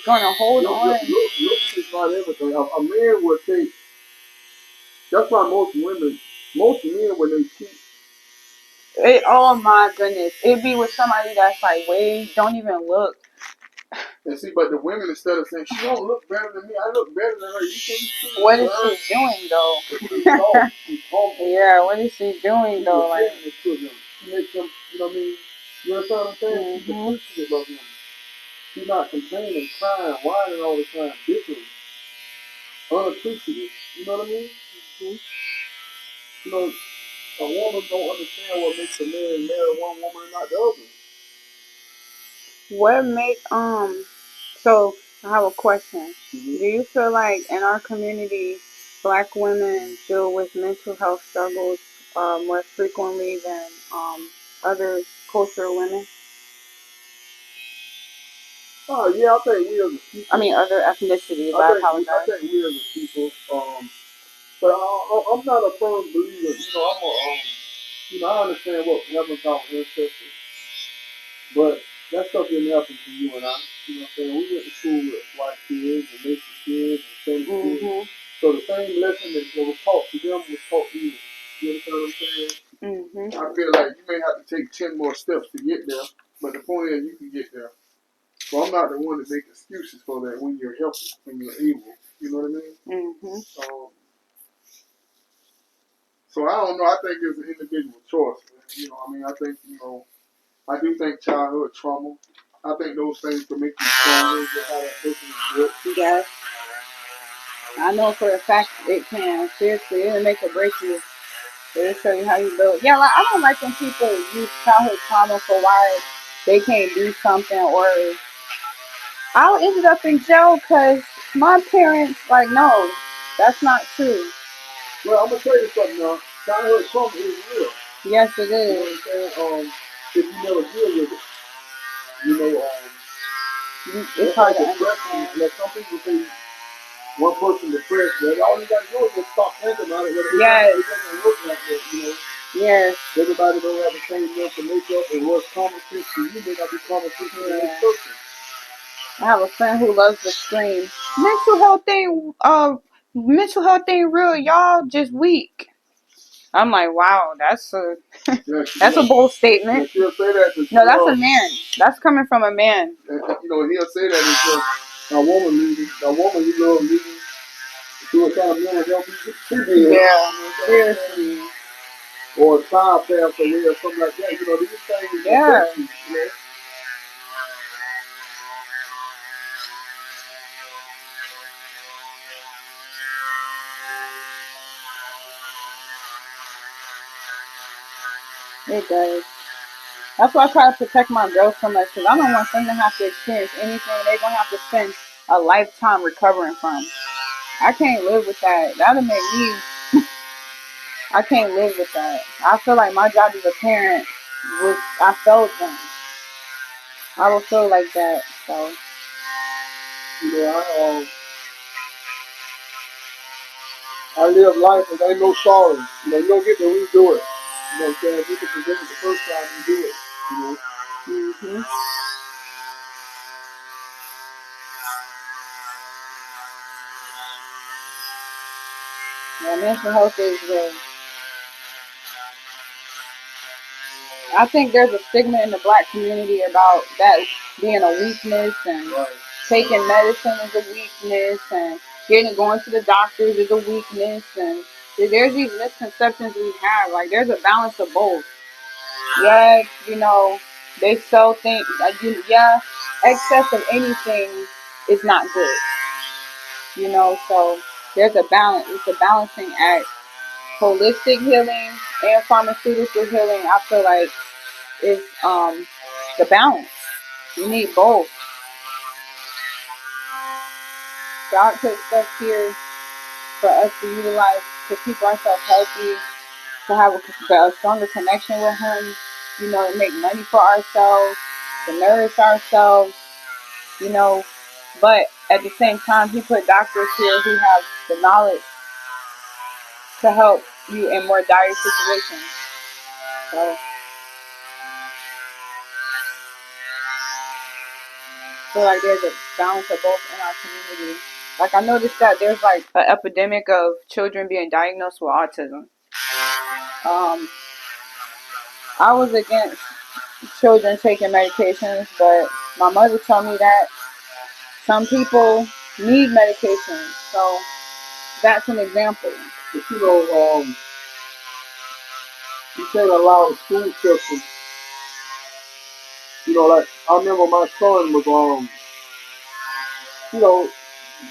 Gonna hold on. Looks is not everything. A man would take, that's why most men, when they cheat, Oh my goodness. It'd be with somebody that's like, wait, don't even look. and see, but the women, instead of saying, she don't look better than me, I look better than her, you can't see What is her. she doing though? She's talking. Yeah, what is she doing though? Like, It to him. She makes him, you know what I mean? You understand what I'm saying? She's appreciative of him. She's not complaining, crying, whining all the time, bickering, unappreciative. You know what I mean? You know, a woman don't understand what makes a man marry one woman and not the other. what make so I have a question. Do you feel like in our community black women deal with mental health struggles more frequently than other cultural women? Oh yeah, I think we as a people. I mean other ethnicities, I apologize. I think we as a people, but I'm not a firm believer. You know, I understand what happened to our ancestors, but that stuff didn't happen to you and I. You know what I'm saying? We went to school with white kids and Mexican kids and Spanish kids. So the same lesson that was taught to them was taught to you. You understand what I'm saying? I feel like you may have to take 10 more steps to get there, but the point is you can get there. So I'm not the one to make excuses for that when you're healthy, when you're able. You know what I mean? So I don't know. I think it's an individual choice. You know, I mean, I think, I do think childhood trauma. I think those things can make you stronger. How that person is built. Yes. I know for a fact it can. Seriously, it'll make or break you. It'll show you how you build. Yeah, like, I don't like when people use childhood trauma for why they can't do something, or I ended up in jail because my parents, like, no, that's not true. Well, I'm going to tell you something now. Childhood trauma is real. Yes, it is. You know what I'm saying? If you never deal with it, it's hard to understand. Like some people say, one person depressed, but all you got to do is just stop thinking about it. Yes. It doesn't look like that, Yes. Everybody don't have the same mental makeup, and what's common sense to you may not be common sense to the next person. I have a friend who loves to scream, mental health ain't real, y'all just weak. I'm like, wow, that's a bold statement. She'll say that no, that's a man. That's coming from a man. He'll say that until a woman he loves leaving suicide mental health. Yeah, seriously. Or a child passed away or something like that. These things affect you, It does. That's why I try to protect my girls so much, because I don't want them to have to experience anything they're going to have to spend a lifetime recovering from. I can't live with that. That'll make me... I can't live with that. I feel like my job as a parent was... I failed them. I will feel like that, so... I live life and ain't no sorry. You don't get to redo it. You know what I'm saying? If you can present it the first time, you do it. Yeah, mental health is real. I think there's a stigma in the black community about that being a weakness, and taking medicine is a weakness, and going to the doctors is a weakness, and there's these misconceptions we have. Like, there's a balance of both. Yeah, they sell things. Yeah, excess of anything is not good. So there's a balance. It's a balancing act. Holistic healing and pharmaceutical healing, I feel like, is the balance. You need both. God put stuff here for us to utilize to keep ourselves healthy, to have a stronger connection with Him, to make money for ourselves, to nourish ourselves, you know. But at the same time, He put doctors here who have the knowledge to help you in more dire situations. So I feel like there's a balance of both in our community. Like, I noticed that there's like an epidemic of children being diagnosed with autism. I was against children taking medications, but my mother told me that some people need medication. So that's an example. But you can't allow the school system. Like I remember my son was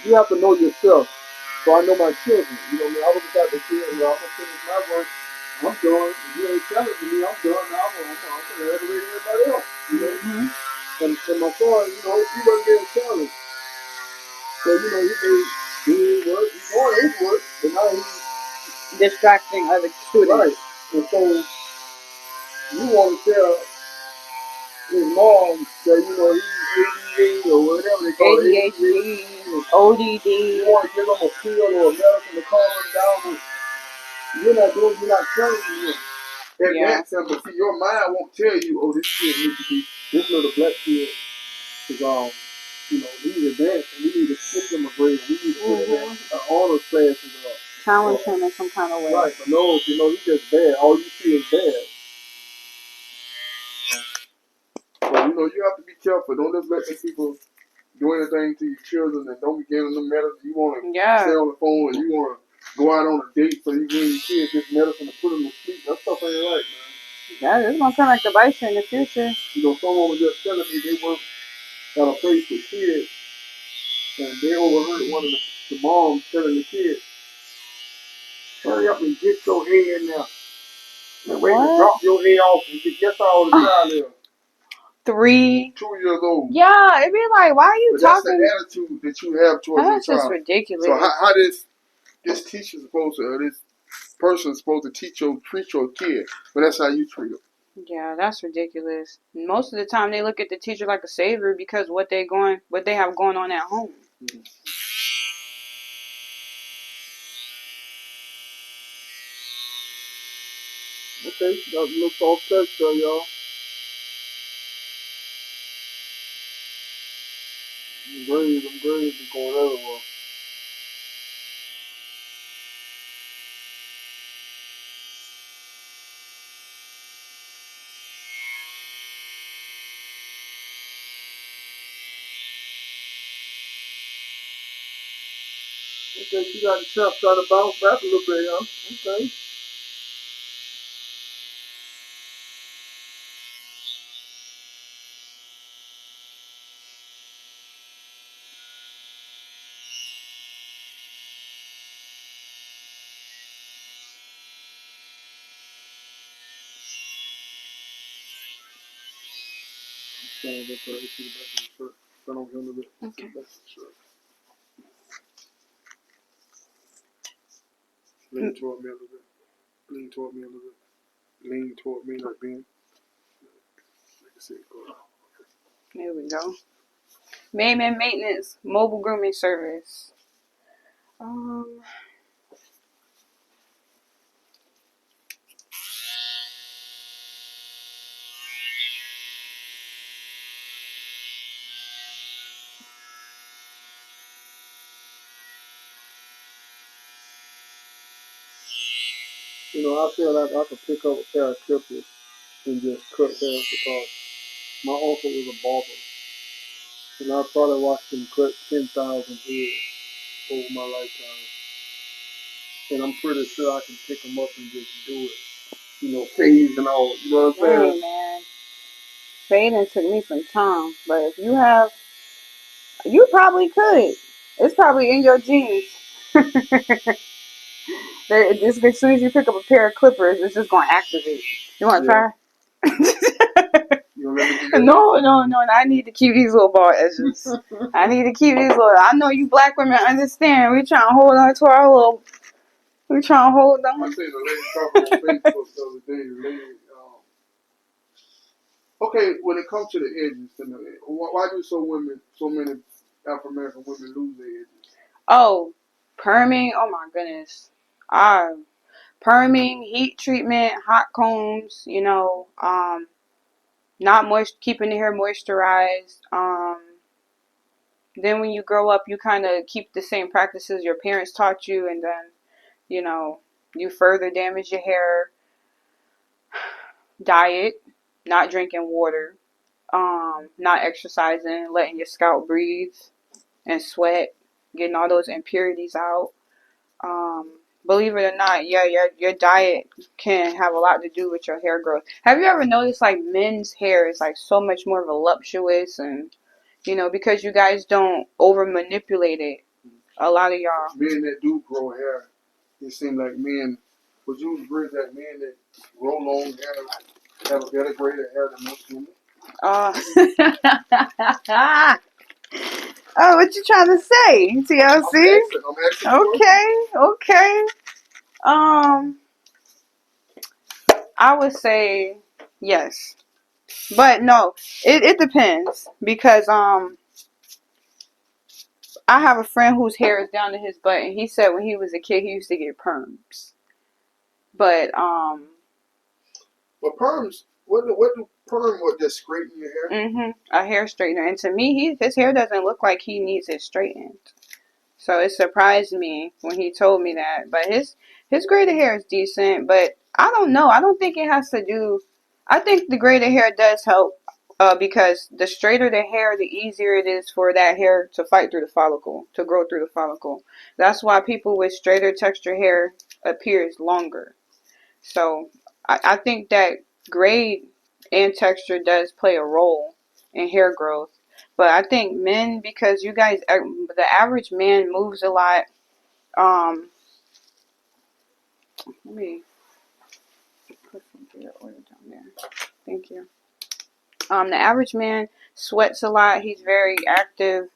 you have to know yourself. So I know my children. I was the type of kid where I'm gonna finish my work. I'm done. If you ain't challenging me, I'm done. Now I'm gonna aggravate everybody else. Mm-hmm. And my son, he wasn't getting challenged. So he did work. He's going his work, but now he's distracting other students. Right. And so you want to tell his mom that he's ADD or whatever they call it, ADHD, ODD. You want to give him a pill or a medicine to calm him down, but you're not challenging him. Advance him, but see, your mind won't tell you, oh, this kid needs to be, this little black kid is, he's advanced, and we need to skip him a grade. We need to put him in an honors class and challenge him in some kind of way. Right, but no, he's just bad. All you see is bad. So, you have to be careful. Don't just let these people do anything to your children and don't be giving them medicine. You want to stay on the phone and you want to go out on a date so you give your kids this medicine to put them to sleep. That stuff ain't right, man. Yeah, it's going to come like the bite you in the future. Someone was just telling me they work at a place with kids and they overheard one of the moms telling the kids, hurry up and get your head in there. And wait to drop your head off and guess how old the child is. 2 years old. Yeah, it'd be like, why are you talking? That's the attitude that you have towards your child. That's just ridiculous. So how this teacher supposed to, this person is supposed to treat your kid, but that's how you treat them. Yeah, that's ridiculous. Most of the time, they look at the teacher like a savior because what they have going on at home. Mm-hmm. Okay, that was a little soft touch there, y'all. I'm grades are going everywhere. Okay, she got the chops trying to bounce back a little bit, y'all. Okay. Stand up, put it to the back of the shirt. Stand over here a little bit. Okay. To the back of the shirt. Lean toward me a little bit. Lean toward me a little bit. Lean toward me like being. Like I said, go out. There we go. Mayman Maintenance Mobile Grooming Service. I feel like I could pick up a pair of clippers and just cut hair because my uncle was a barber. And I probably watched him cut 10,000 heads over my lifetime. and I'm pretty sure I can pick them up and just do it. You know, phase and all. You know what I'm saying? Hey man, fading took me some time, but if you have, you probably could. It's probably in your genes. Just as soon as you pick up a pair of clippers, it's just gonna activate. You want to Yeah. try? You know, let me get No. I need to keep these little ball edges. I need to keep these little. I know you black women understand. We trying to hold on to our little. We trying to hold I on. seen a lady talking on Facebook the other day. The lady, okay, when it comes to the edges, why do so many African American women lose their edges? Oh, perming. Oh my goodness. Ah, perming, heat treatment, hot combs. Not keeping the hair moisturized. Then when you grow up, you kind of keep the same practices your parents taught you, and then you know you further damage your hair. Diet, not drinking water, not exercising, letting your scalp breathe and sweat, getting all those impurities out. Believe it or not, yeah, your diet can have a lot to do with your hair growth. Have you ever noticed like men's hair is like so much more voluptuous and because you guys don't over manipulate it. A lot of y'all. Men that do grow hair, it seems like men. Would you agree that men that grow long hair have a better grade of hair than most women? Uh, oh, what you trying to say, TLC? I'm asking a question. Okay. Um, I would say yes, but no. It depends because I have a friend whose hair is down to his butt, and he said when he was a kid he used to get perms. But But perms, what do perm? What, just straighten your hair? a hair straightener, and to me, his hair doesn't look like he needs it straightened. So it surprised me when he told me that. But his braided hair is decent, but I don't know. I don't think it has to do. I think the braided hair does help because the straighter the hair, the easier it is for that hair to fight through the follicle, to grow through the follicle. That's why people with straighter texture hair appears longer. So I think that grade and texture does play a role in hair growth. But I think men, because you guys, the average man moves a lot. Let me put some beer oil down there. Thank you. The average man sweats a lot. He's very active.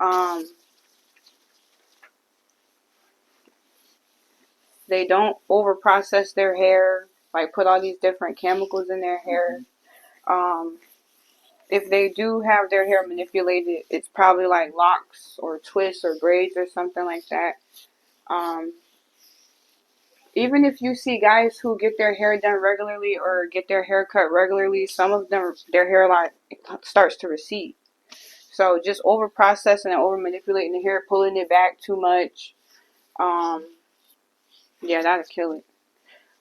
Um, they don't over process their hair, like put all these different chemicals in their hair. Um, if they do have their hair manipulated, it's probably like locks or twists or braids or something like that. Um, Even if you see guys who get their hair done regularly or get their hair cut regularly, some of them, their hairline starts to recede. So just over processing and over manipulating the hair, pulling it back too much, um, yeah, that'll kill it.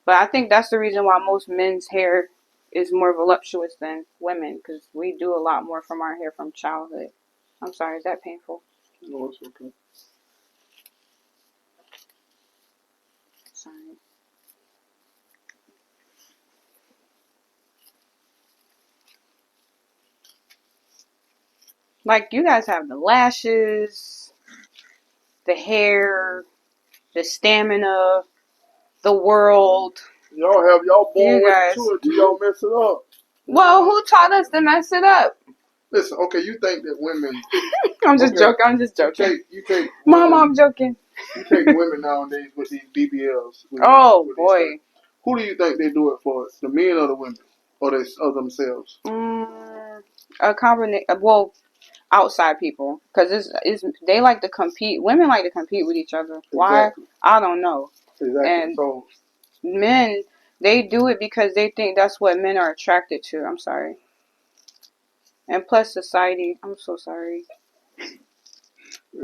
But I think that's the reason why most men's hair is more voluptuous than women, because we do a lot more from our hair from childhood. I'm sorry, is that painful? No, it's okay. Sorry. Like, you guys have the lashes, the hair, the stamina, the world. Y'all born You with it guys. too until y'all mess it up. Well, who taught us to mess it up? Listen, okay, you think that women? I'm just Okay, joking. I'm just joking. you take Mom, women, I'm joking. you take women nowadays with these BBLs. Oh, with these boy. who do you think they do it for? The men or the women, or they or themselves? A combination. Well, outside people, because it's they like to compete. Women like to compete with each other. Why? Exactly. I don't know. Exactly. And So men, they do it because they think that's what men are attracted to. I'm sorry. And plus, society. I'm so sorry.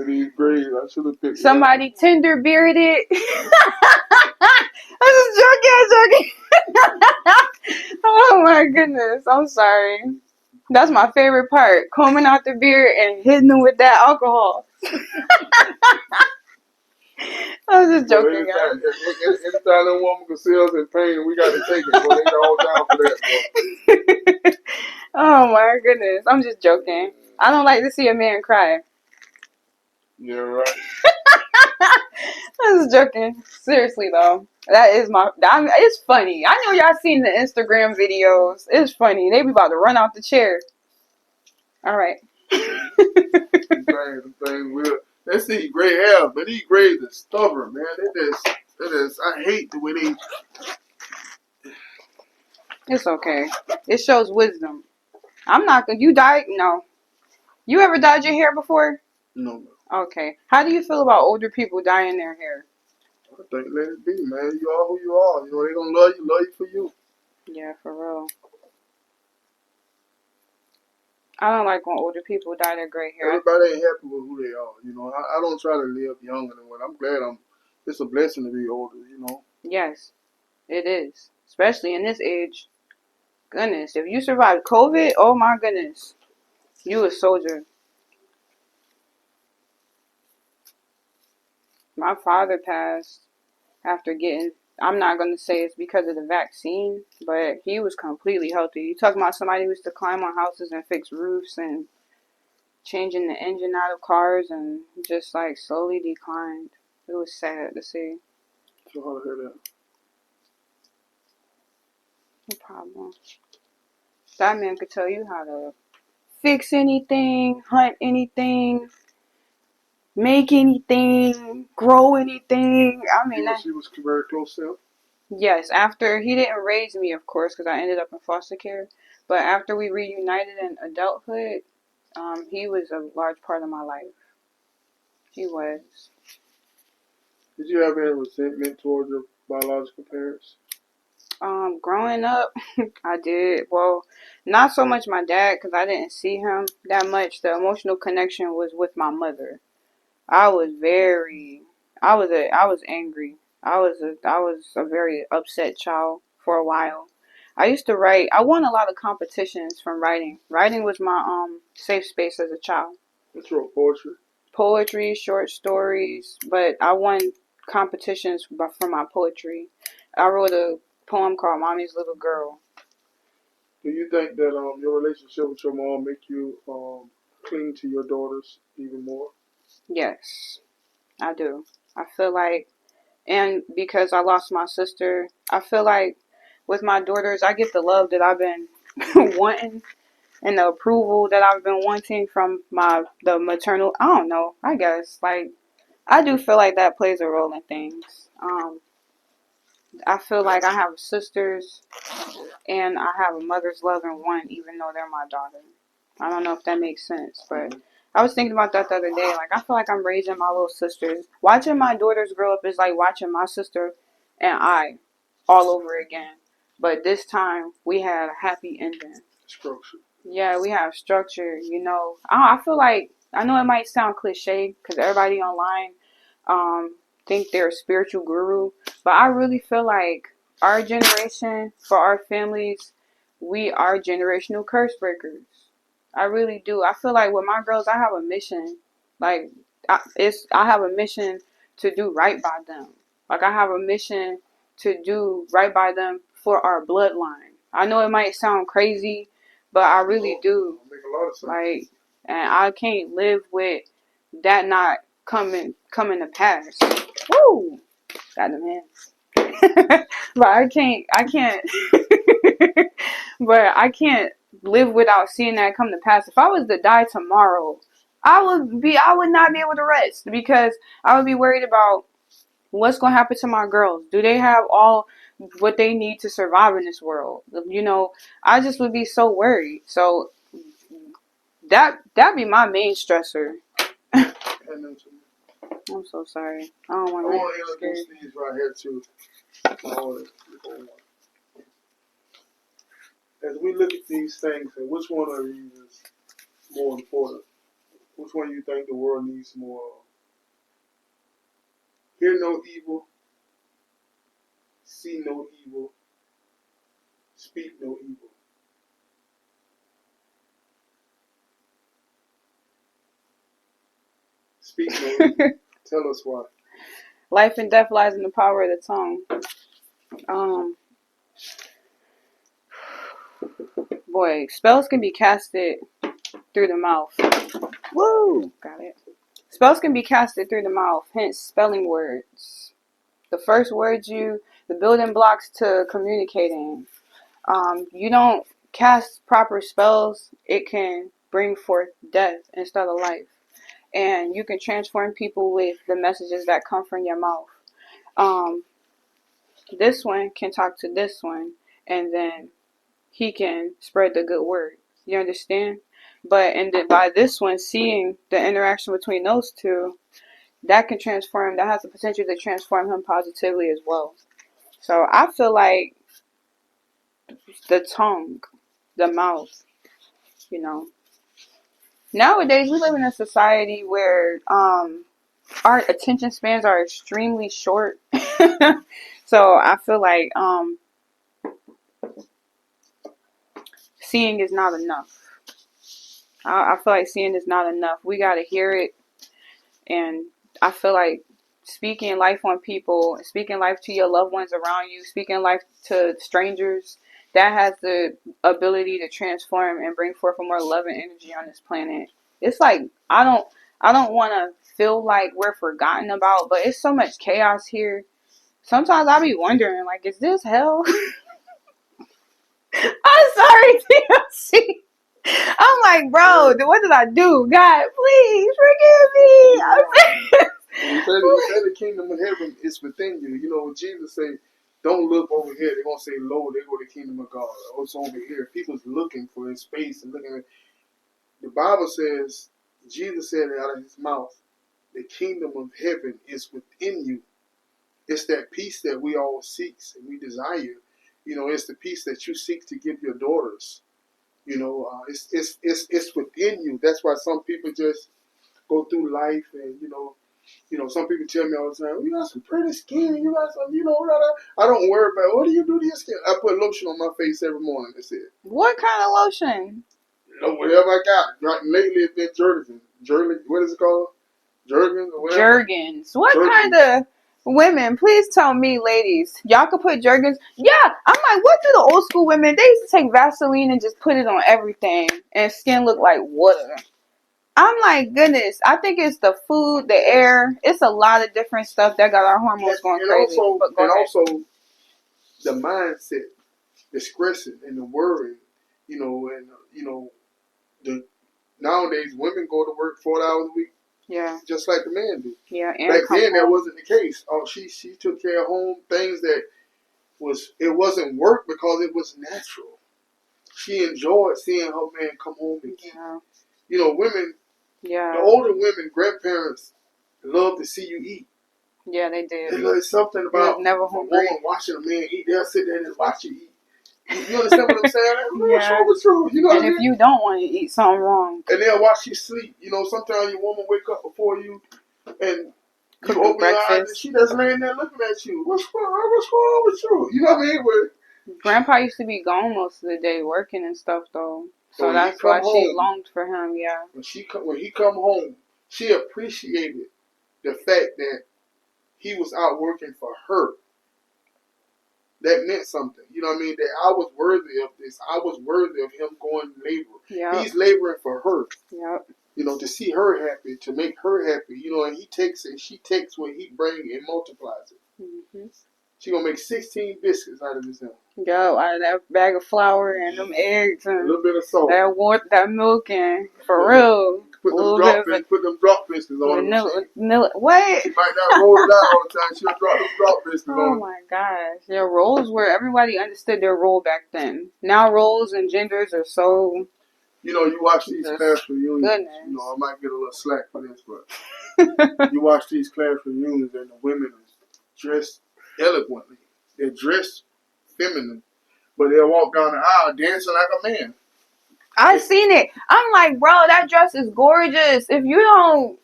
these grades, I should have picked one. Somebody tender bearded. I'm just joking. I'm joking. Oh my goodness. I'm sorry. That's my favorite part. Combing out the beard and hitting them with that alcohol. I was just Boy, joking, anytime that woman can see us in pain, we got to take it. Boy, they all down for that, boy. guys. Oh my goodness. I'm just joking. I don't like to see a man cry. Yeah, right. I was joking. Seriously though. That is it's funny. I know y'all seen the Instagram videos. It's funny. They be about to run out the chair. Alright. Them things will. They see gray hair, but these grays are stubborn, man. I hate the way they. It's okay. It shows wisdom. I'm not gonna. You dyed? No. You ever dyed your hair before? No, no. Okay. How do you feel about older people dyeing their hair? I think let it be, man. You are who you are. You know they gonna love you for you. Yeah, for real. I don't like when older people dye their gray hair. Everybody ain't happy with who they are. You know, I don't try to live younger than what I'm glad I'm. It's a blessing to be older. You know. Yes, it is. Especially in this age. Goodness, if you survived COVID, oh my goodness, you a soldier. My father passed after getting. I'm not gonna say it's because of the vaccine, but he was completely healthy. You talking about somebody who used to climb on houses and fix roofs and changing the engine out of cars and just like slowly declined. It was sad to see. So hard to hear that. No problem. That man could tell you how to fix anything, hunt anything, make anything, grow anything. I mean, He was very close to him. yes, after he didn't raise me, of course, because I ended up in foster care. But after we reunited in adulthood, he was a large part of my life. He was. Did you have any resentment towards your biological parents? Growing up, I did. Well, not so much my dad, because I didn't see him that much. The emotional connection was with my mother. I was very, I was angry. I was a very upset child for a while. I used to write. I won a lot of competitions from writing. Writing was my safe space as a child. What's wrote poetry? Poetry, short stories, but I won competitions for my poetry. I wrote a poem called "Mommy's Little Girl." Do you think that your relationship with your mom make you cling to your daughters even more? Yes, I do. I feel like, and because I lost my sister, I feel like with my daughters, I get the love that I've been wanting and the approval that I've been wanting from the maternal. I don't know. I guess like I do feel like that plays a role in things. I feel like I have sisters and I have a mother's love in one, even though they're my daughter. I don't know if that makes sense, but I was thinking about that the other day. Like, I feel like I'm raising my little sisters. Watching my daughters grow up is like watching my sister and I all over again. But this time, we had a happy ending. Structure. Yeah, we have structure, you know. I feel like, I know it might sound cliche because everybody online think they're a spiritual guru, but I really feel like our generation, for our families, we are generational curse breakers. I really do. I feel like with my girls, I have a mission. Like, I have a mission to do right by them. Like, I have a mission to do right by them for our bloodline. I know it might sound crazy, but I really do. Make a lot of sense. Like, and I can't live with that not coming to pass. Woo! Got them hands. But I can't, but I can't live without seeing that come to pass. If I was to die tomorrow, I would not be able to rest because I would be worried about what's going to happen to my girls. Do they have all what they need to survive in this world? You know, I just would be so worried. So that'd be my main stressor. I'm so sorry. I don't want to introduce these right here too. As we look at these things, and which one of these is more important? Which one you think the world needs more of? Hear no evil, see no evil, speak no evil. Speak no evil. Tell us why. Life and death lies in the power of the tongue. Um, Boy, spells can be casted through the mouth. Woo! Got it. Spells can be casted through the mouth, hence spelling words. The building blocks to communicating. You don't cast proper spells, it can bring forth death instead of life. And you can transform people with the messages that come from your mouth. Um, this one can talk to this one, and then he can spread the good word. You understand? But by this one seeing the interaction between those two, that has the potential to transform him positively as well. So I feel like the tongue, the mouth, you know. Nowadays we live in a society where our attention spans are extremely short. So I feel like seeing is not enough. I feel like seeing is not enough. We gotta hear it, and I feel like speaking life on people, speaking life to your loved ones around you, speaking life to strangers, that has the ability to transform and bring forth a more loving energy on this planet. It's like I don't want to feel like we're forgotten about, but it's so much chaos here. Sometimes I be wondering, like, is this hell? I'm sorry, TLC. I'm like, bro, what did I do? God, please forgive me. You say the kingdom of heaven is within you. You know, when Jesus say, don't look over here, they're going to say, Lord, they go to the kingdom of God. Oh, it's over here. People's looking for his face and looking at. The Bible says, Jesus said it out of his mouth, the kingdom of heaven is within you. It's that peace that we all seek and we desire. You know, it's the peace that you seek to give your daughters. You know, it's within you. That's why some people just go through life and, you know, some people tell me all the time, you got some pretty skin, you got some, I don't worry about it. What do you do to your skin? I put lotion on my face every morning. That's it. What kind of lotion? Whatever I got. Lately it's been Jergens. What is it called? Jergens or whatever? Jergens. What kind of women? Please tell me, ladies. Y'all could put Jergens. Yeah, I'm like, what do the old school women? They used to take Vaseline and just put it on everything, and skin look like water. I'm like, goodness. I think it's the food, the air. It's a lot of different stuff that got our hormones going crazy. Also, the mindset, the stressing and the worrying, nowadays women go to work 4 hours a week. Yeah. Just like the men do. Yeah. And back then that wasn't the case. Oh, she took care of home things that it wasn't work because it was natural. She enjoyed seeing her man come home and eat. Yeah. You know, women. Yeah. The older women, grandparents, love to see you eat. Yeah, they did. There's something about never a woman watching a man eat. They'll sit there and watch you eat. You understand what I'm saying? What's wrong with you? You know what I mean? If you don't want to eat, something wrong. And they'll watch you sleep. You know, sometimes your woman wake up before you and you open your eyes and she just laying there looking at you. What's wrong with you? You know what I mean? But Grandpa used to be gone most of the day working and stuff though. So that's why she longed for him, yeah. When he come home, she appreciated the fact that he was out working for her. That meant something. You know what I mean? That I was worthy of this. I was worthy of him going to labor. Yep. He's laboring for her. Yep. You know, to see her happy, to make her happy. You know, and he takes it. She takes what he brings and multiplies it. Mm-hmm. She gonna make 16 biscuits out of this now. Yo, out of that bag of flour and them eggs and a little bit of salt, that milk, and for real. Put them drop biscuits on them. What? She might not roll it out all the time. She'll drop them drop biscuits on. Oh my gosh. Yeah, roles where everybody understood their role back then. Now roles and genders are so... You know, you watch these class reunions. Goodness. You know, I might get a little slack for this, but you watch these class reunions and the women are dressed eloquently. They're dressed feminine, but they'll walk down the aisle dancing like a man. I seen it. I'm like, bro, that dress is gorgeous. If you don't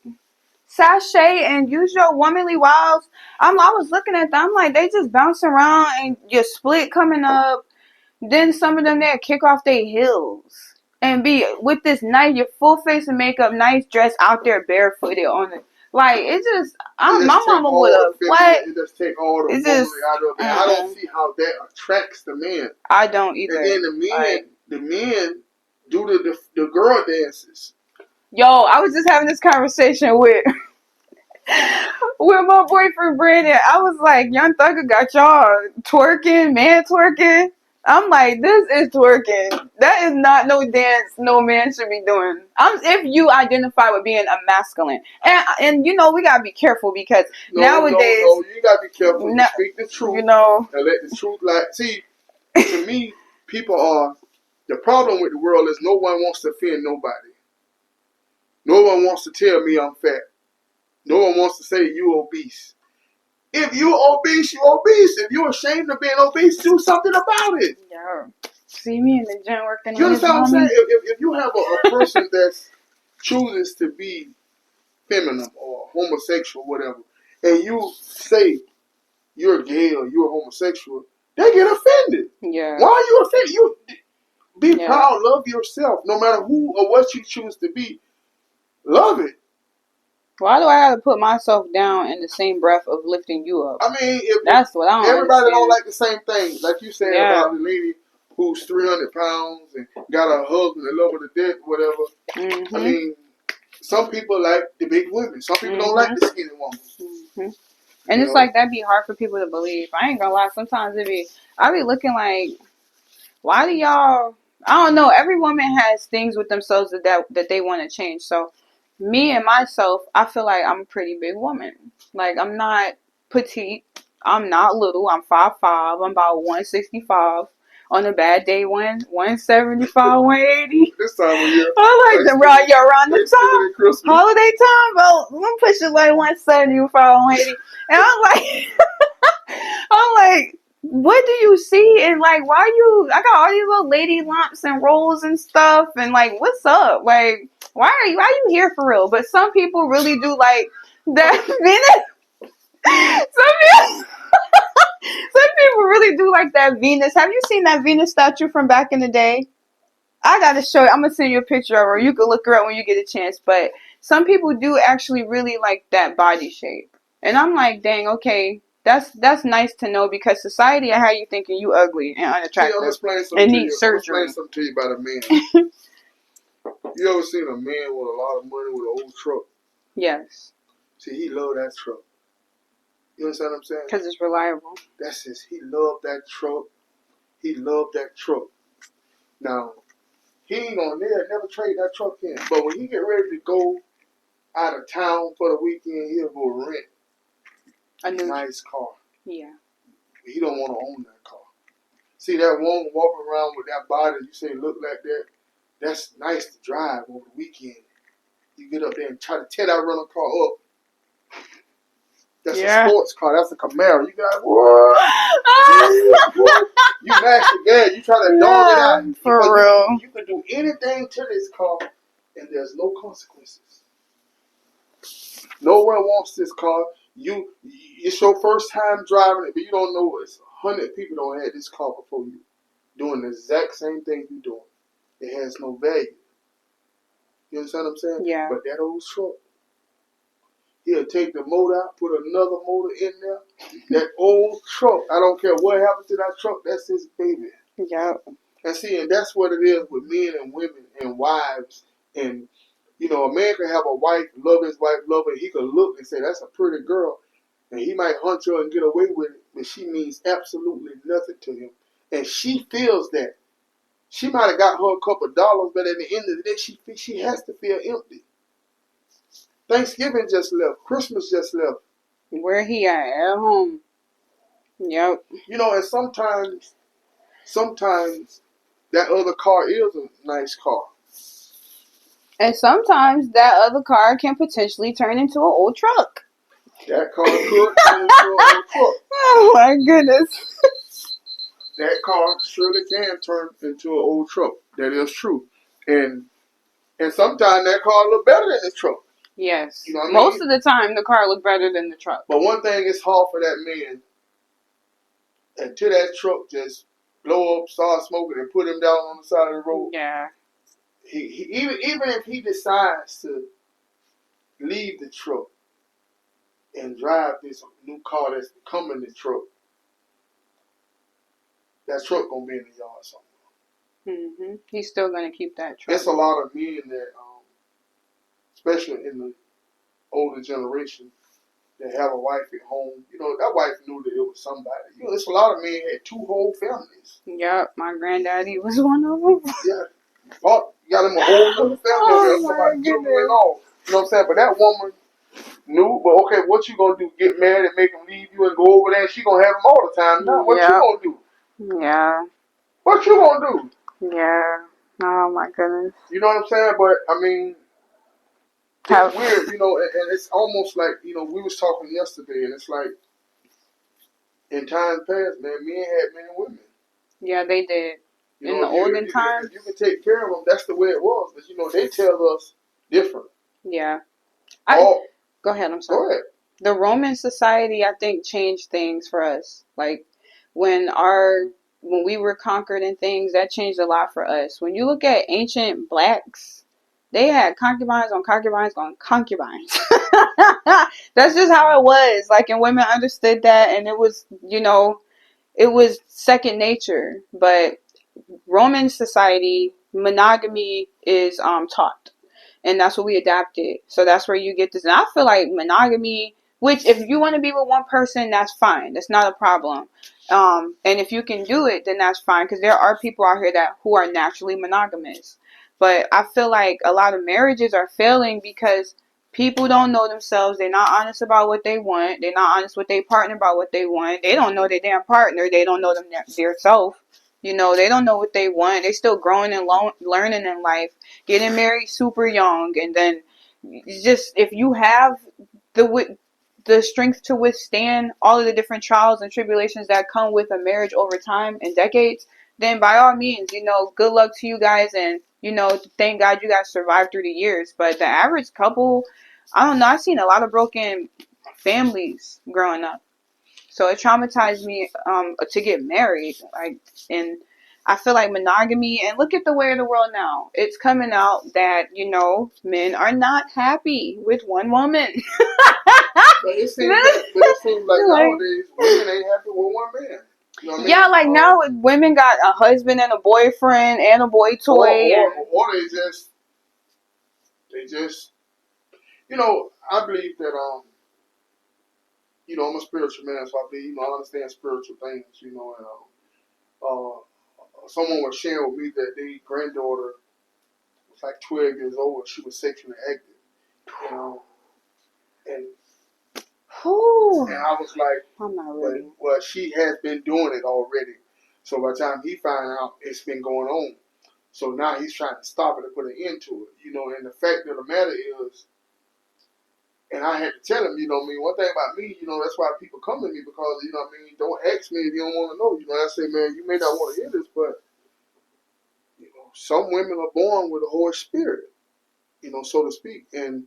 sashay and use your womanly wiles, I was looking at them. I'm like, they just bounce around and your split coming up. Then some of them there kick off their heels and be with this nice, your full face of makeup, nice dress out there barefooted on it. Like it just, It my just take mama would all have the what? feminine. It just take all the It's womanly just, out of it. I don't see how that attracts the men. I don't And either. then the men do the girl dances. Yo, I was just having this conversation with with my boyfriend Brandon. I was like, Young Thugger got y'all twerking, man twerking. I'm like, this is twerking. That is not no dance no man should be doing. If you identify with being a masculine. And you know, we gotta be careful because nowadays No, you gotta be careful. You speak the truth. You know, and let the truth see, to me, people are the problem with the world is no one wants to offend nobody. No one wants to tell me I'm fat. No one wants to say you obese. If you're obese, you're obese. If you're ashamed of being obese, do something about it. Yeah. See me in the gym working. You understand what I'm saying? If you have a person that chooses to be feminine or homosexual, whatever, and you say you're gay or you're homosexual, they get offended. Yeah. Why are you offended? You be proud, love yourself, no matter who or what you choose to be. Love it. Why do I have to put myself down in the same breath of lifting you up? I mean, that's what I don't everybody understand. don't like the same thing. Like you said about the lady who's 300 pounds and got a husband that love her to death, whatever. Mm-hmm. I mean, some people like the big women. Some people don't like the skinny woman. Mm-hmm. And it's like that'd be hard for people to believe. I ain't gonna lie. Sometimes I be looking like, why do y'all? I don't know. Every woman has things with themselves that they want to change. So, me and myself, I feel like I'm a pretty big woman. Like I'm not petite. I'm not little. I'm 5'5". I'm about 165. On a bad day, 175, 180. This time of year. I like around the time. Holiday time, well, I'm pushing like 175, 180. And I'm like, what do you see? And like, I got all these little lady lumps and rolls and stuff. And like, what's up? Like, why are you here for real? But some people really do like that Venus. Some people really do like that Venus. Have you seen that Venus statue from back in the day? I gotta show you. I'm gonna send you a picture of her. You can look her up when you get a chance. But some people do actually really like that body shape. And I'm like, dang, okay, that's nice to know because society will have you thinking you ugly and unattractive and need surgery. I'm explain something to you about a man. You ever seen a man with a lot of money with an old truck? Yes. See, he loved that truck. You understand what I'm saying? Because it's reliable. He loved that truck. He loved that truck. Now, he ain't gonna never trade that truck in. But when he get ready to go out of town for the weekend, he'll go rent a nice car. Yeah. He don't want to own that car. See that woman walking around with that body, you say look like that, that's nice to drive over the weekend. You get up there and try to tear that rental car up. That's a sports car. That's a Camaro. You got what? You mash the gas. You try to dog it out. For real. You can do anything to this car, and there's no consequences. No one wants this car. It's your first time driving it, but you don't know it's 100 people don't have this car before you, doing the exact same thing you're doing. It has no value. You understand what I'm saying? Yeah. But that old truck, he'll take the motor out, put another motor in there. That old truck, I don't care what happens to that truck, that's his baby. Yeah. And see, and that's what it is with men and women and wives. And, you know, a man can have a wife, love his wife, love her. He could look and say, that's a pretty girl. And he might hunt her and get away with it, but she means absolutely nothing to him. And she feels that. She might have got her a couple of dollars, but at the end of the day, she has to feel empty. Thanksgiving just left. Christmas just left. Where he at home. Yep. You know, and sometimes that other car is a nice car. And sometimes that other car can potentially turn into an old truck. That car could turn into an old truck. Oh my goodness. That car surely can turn into an old truck. That is true. And sometimes that car look better than the truck. Yes. You know what I mean? Most of the time, the car look better than the truck. But one thing is hard for that man until that truck just blow up, start smoking, and put him down on the side of the road. Yeah. He even if he decides to leave the truck, and drive this new car that's coming in the truck, that truck gonna be in the yard somewhere. He's still gonna keep that truck. There's a lot of men that, especially in the older generation, that have a wife at home. You know, that wife knew that it was somebody. You know, there's a lot of men had 2 whole families. Yep, my granddaddy was one of them. Yeah, you got him a whole other family. Oh Somebody my took him goodness. off. You know what I'm saying? But that woman knew. But okay, what you gonna do? Get mad and make him leave you and go over there? She gonna have him all the time. Now, what you Yep. gonna do? Yeah. What you gonna do? Yeah. Oh my goodness. You know what I'm saying? But I mean, it's weird, you know, and it's almost like, you know, we was talking yesterday, and it's like in times past, man, men had men and women. Yeah, they did. You In know, the olden times, if you can take care of them, that's the way it was. But you know, they tell us different. yeah. Go ahead. I'm sorry. Go ahead. The Roman society, I think, changed things for us. Like when we were conquered and things, that changed a lot for us. When you look at ancient blacks, they had concubines on concubines on concubines. That's just how it was. Like, and women understood that, and it was, you know, it was second nature. But Roman society, monogamy is taught, and that's what we adapted. So that's where you get this. And I feel like monogamy, which if you want to be with one person, that's fine. That's not a problem. And if you can do it, then that's fine. Because there are people out here who are naturally monogamous. But I feel like a lot of marriages are failing because people don't know themselves. They're not honest about what they want. They're not honest with their partner about what they want. They don't know their damn partner. They don't know their self. You know, they don't know what they want. They still growing and learning in life. Getting married super young, and then just if you have the strength to withstand all of the different trials and tribulations that come with a marriage over time and decades, then by all means, you know, good luck to you guys, and you know, thank God you guys survived through the years. But the average couple, I don't know, I've seen a lot of broken families growing up. So it traumatized me to get married. Like, and I feel like monogamy, and look at the way of the world now. It's coming out that, you know, men are not happy with one woman. But it seems like nowadays women ain't happy with one man. You know what I mean? Yeah, like now women got a husband and a boyfriend and a boy toy. Or they just, you know, I believe that, you know, I'm a spiritual man, so I believe, you know, I understand spiritual things, you know, and someone was sharing with me that their granddaughter was like 12 years old and she was sexually active, you know, and I was like, I'm not ready. well, she has been doing it already. So by the time he found out, it's been going on. So now he's trying to stop it and put an end to it, you know, and the fact of the matter is, and I had to tell him, you know what I mean, one thing about me, you know, that's why people come to me because, you know what I mean, don't ask me if you don't want to know. You know, I say, man, you may not want to hear this, but, you know, some women are born with a Holy Spirit, you know, so to speak. And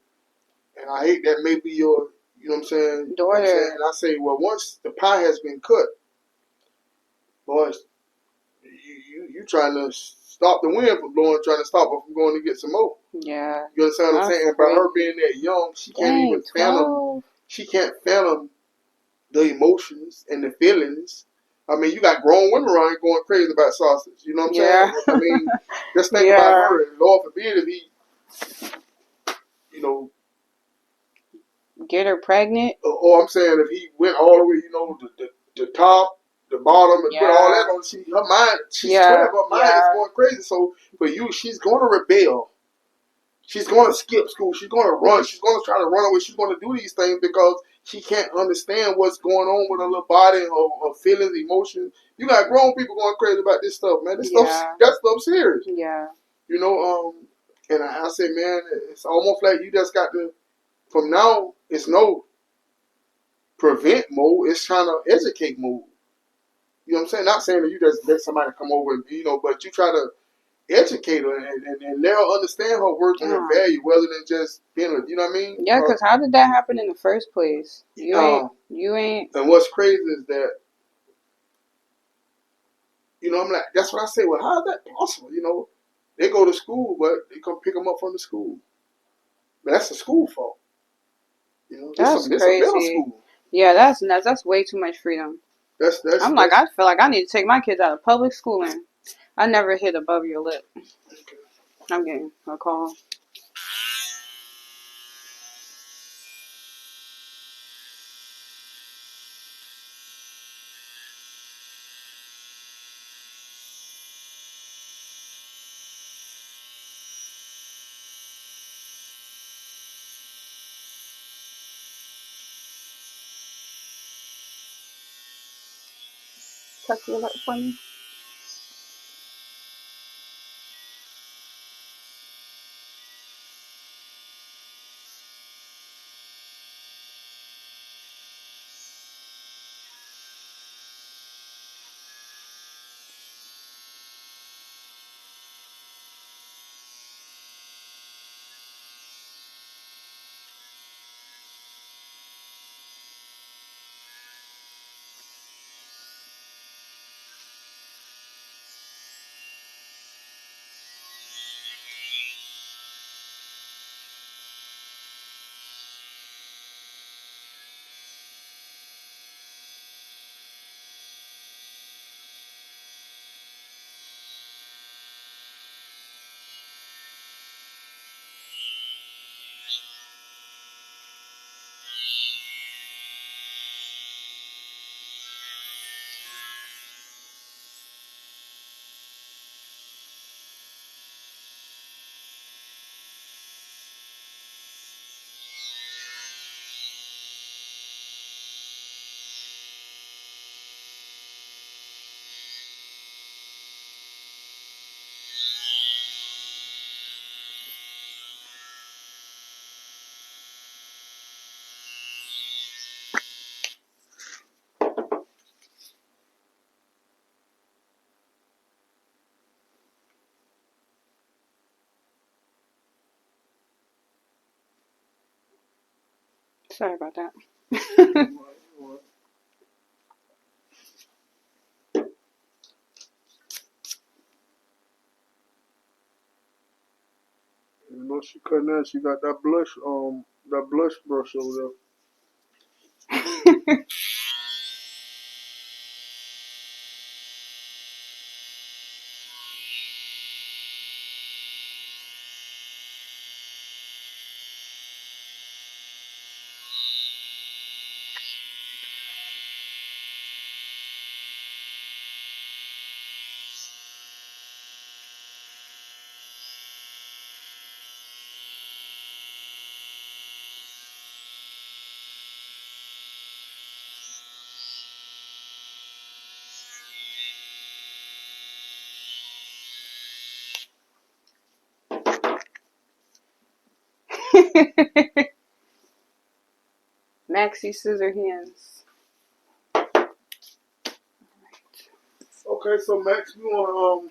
I hate that may be your, you know what I'm saying? Daughter. You know what I'm saying? And I say, well, once the pie has been cut, boys, you trying to stop the wind from blowing, trying to stop her from going to get some more. Yeah. You understand what I'm saying? By her being that young, she can't even fathom. She can't fathom the emotions and the feelings. I mean, you got grown women around here going crazy about sausage. You know what I'm saying? I mean, just think about her. And Lord forbid if he, you know, get her pregnant. Or I'm saying if he went all the way, you know, the top, the bottom, and put all that on. Her mind, she's 12. Her mind is going crazy. So for you, she's going to rebel. She's going to skip school. She's going to run. She's going to try to run away. She's going to do these things because she can't understand what's going on with her little body, her feelings, emotions. You got grown people going crazy about this stuff, man. That stuff's serious. Yeah. You know, and I say, man, it's almost like you just got to, from now, it's no prevent mode. It's trying to educate mode. You know what I'm saying? Not saying that you just let somebody come over and, you know, but you try to educate her and let her understand her worth and her value rather than just being a, you know what I mean? Yeah, because how did that happen in the first place? You ain't. And what's crazy is that, you know, I'm like, that's what I say. Well, how is that possible? You know, they go to school, but they come pick them up from the school. But that's the school fault. You know, That's this a middle crazy. school. Yeah, that's nuts. That's way too much freedom. That's I'm like, that's I feel like I need to take my kids out of public schooling. I never hit above your lip. I'm getting a call. Touch your lip for me. Sorry about that. you know she cutting that. She got that blush brush over Maxi scissor hands. there. Okay, so Max, we want to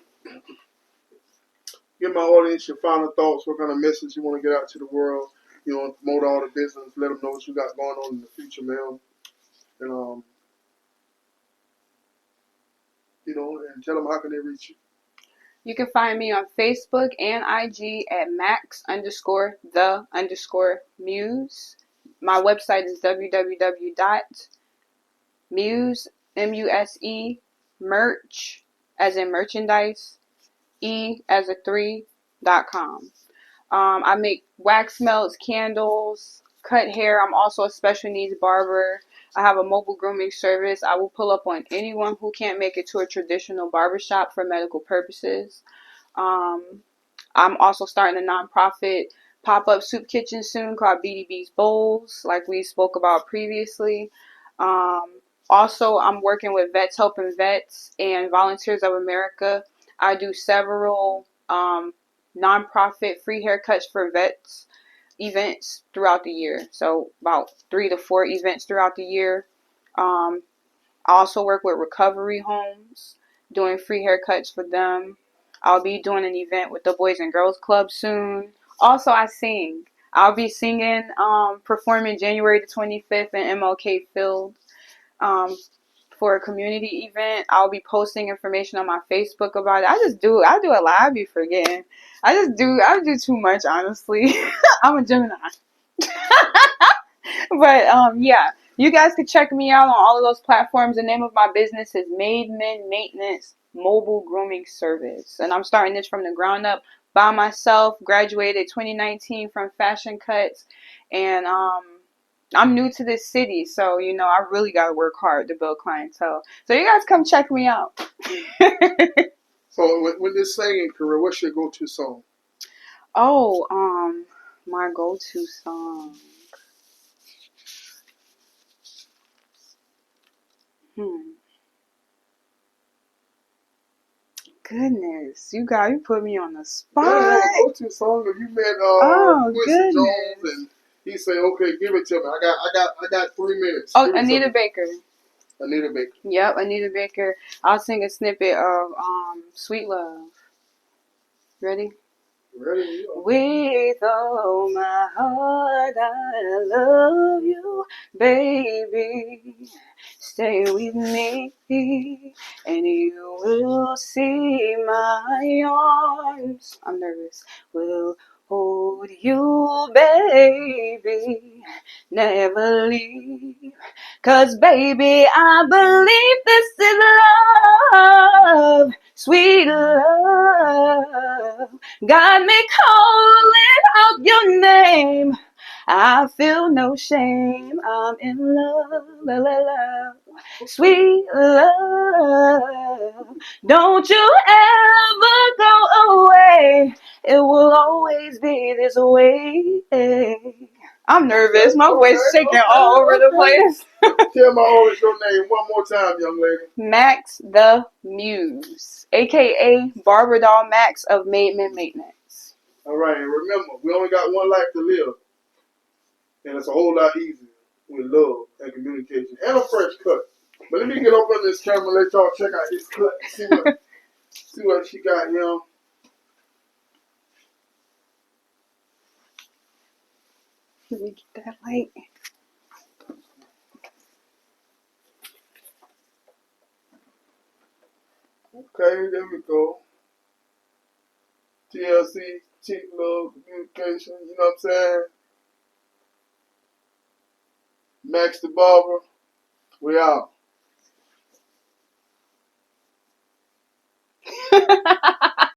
give my audience your final thoughts. What kind of message you want to get out to the world? You know, promote all the business. Let them know what you got going on in the future, man. And you know, and tell them how can they reach you. You can find me on Facebook and IG at Max underscore the underscore Muse. My website is www.muse, M-U-S-E, merch, as in merchandise, E as a 3.com. I make wax melts, candles, cut hair. I'm also a special needs barber. I have a mobile grooming service. I will pull up on anyone who can't make it to a traditional barbershop for medical purposes. Um, I'm also starting a nonprofit pop-up soup kitchen soon called BDB's Bowls, like we spoke about previously. Um, Also, I'm working with Vets Helping Vets and Volunteers of America. I do several nonprofit free haircuts for vets events throughout the year. So about 3 to 4 events throughout the year. Um, I also work with recovery homes, doing free haircuts for them. I'll be doing an event with the Boys and Girls Club soon. Also, I sing. I'll be singing, performing January the 25th in MLK Field um, for a community event. I'll be posting information on my Facebook about it. I do a lot. I be forgetting. I do too much, honestly. I'm a Gemini. But yeah, you guys can check me out on all of those platforms. The name of my business is Made Men Maintenance Mobile Grooming Service, and I'm starting this from the ground up by myself. Graduated 2019 from Fashion Cuts, and I'm new to this city, so you know I really gotta work hard to build clientele. So you guys come check me out. So with this singing career, what's your go-to song? Oh, my go-to song. Hmm. Goodness, you put me on the You gotta have spot. a go-to song. If you met Oh Quincy Jones goodness. and he say, "Okay, give it to me. I got 3 minutes." Oh, Give it to Anita me. Baker. Anita Baker. Yep, Anita Baker. I'll sing a snippet of Sweet Love. Ready? Ready? With all my heart, I love you, baby. Stay with me, and you will see my arms. I'm nervous. Will hold you, baby. Never leave. 'Cause baby, I believe this is love, sweet love. Got me calling out your name. I feel no shame. I'm in love, la, la, la. Sweet love. Don't you ever go away. It will always be this way. I'm nervous. My voice is shaking all over the place. Tell my audience your name one more time, young lady. Max the Muse, aka Barber Doll Maxx of Made Men Maintenance. All right, and remember, we only got one life to live, and it's a whole lot easier with love and communication and a fresh cut. But let me get over this camera and let y'all check out his cut. See what she got here. Let me get that light. Okay, there we go. TLC, cheap love, communication, you know what I'm saying? Max the Barber, we out.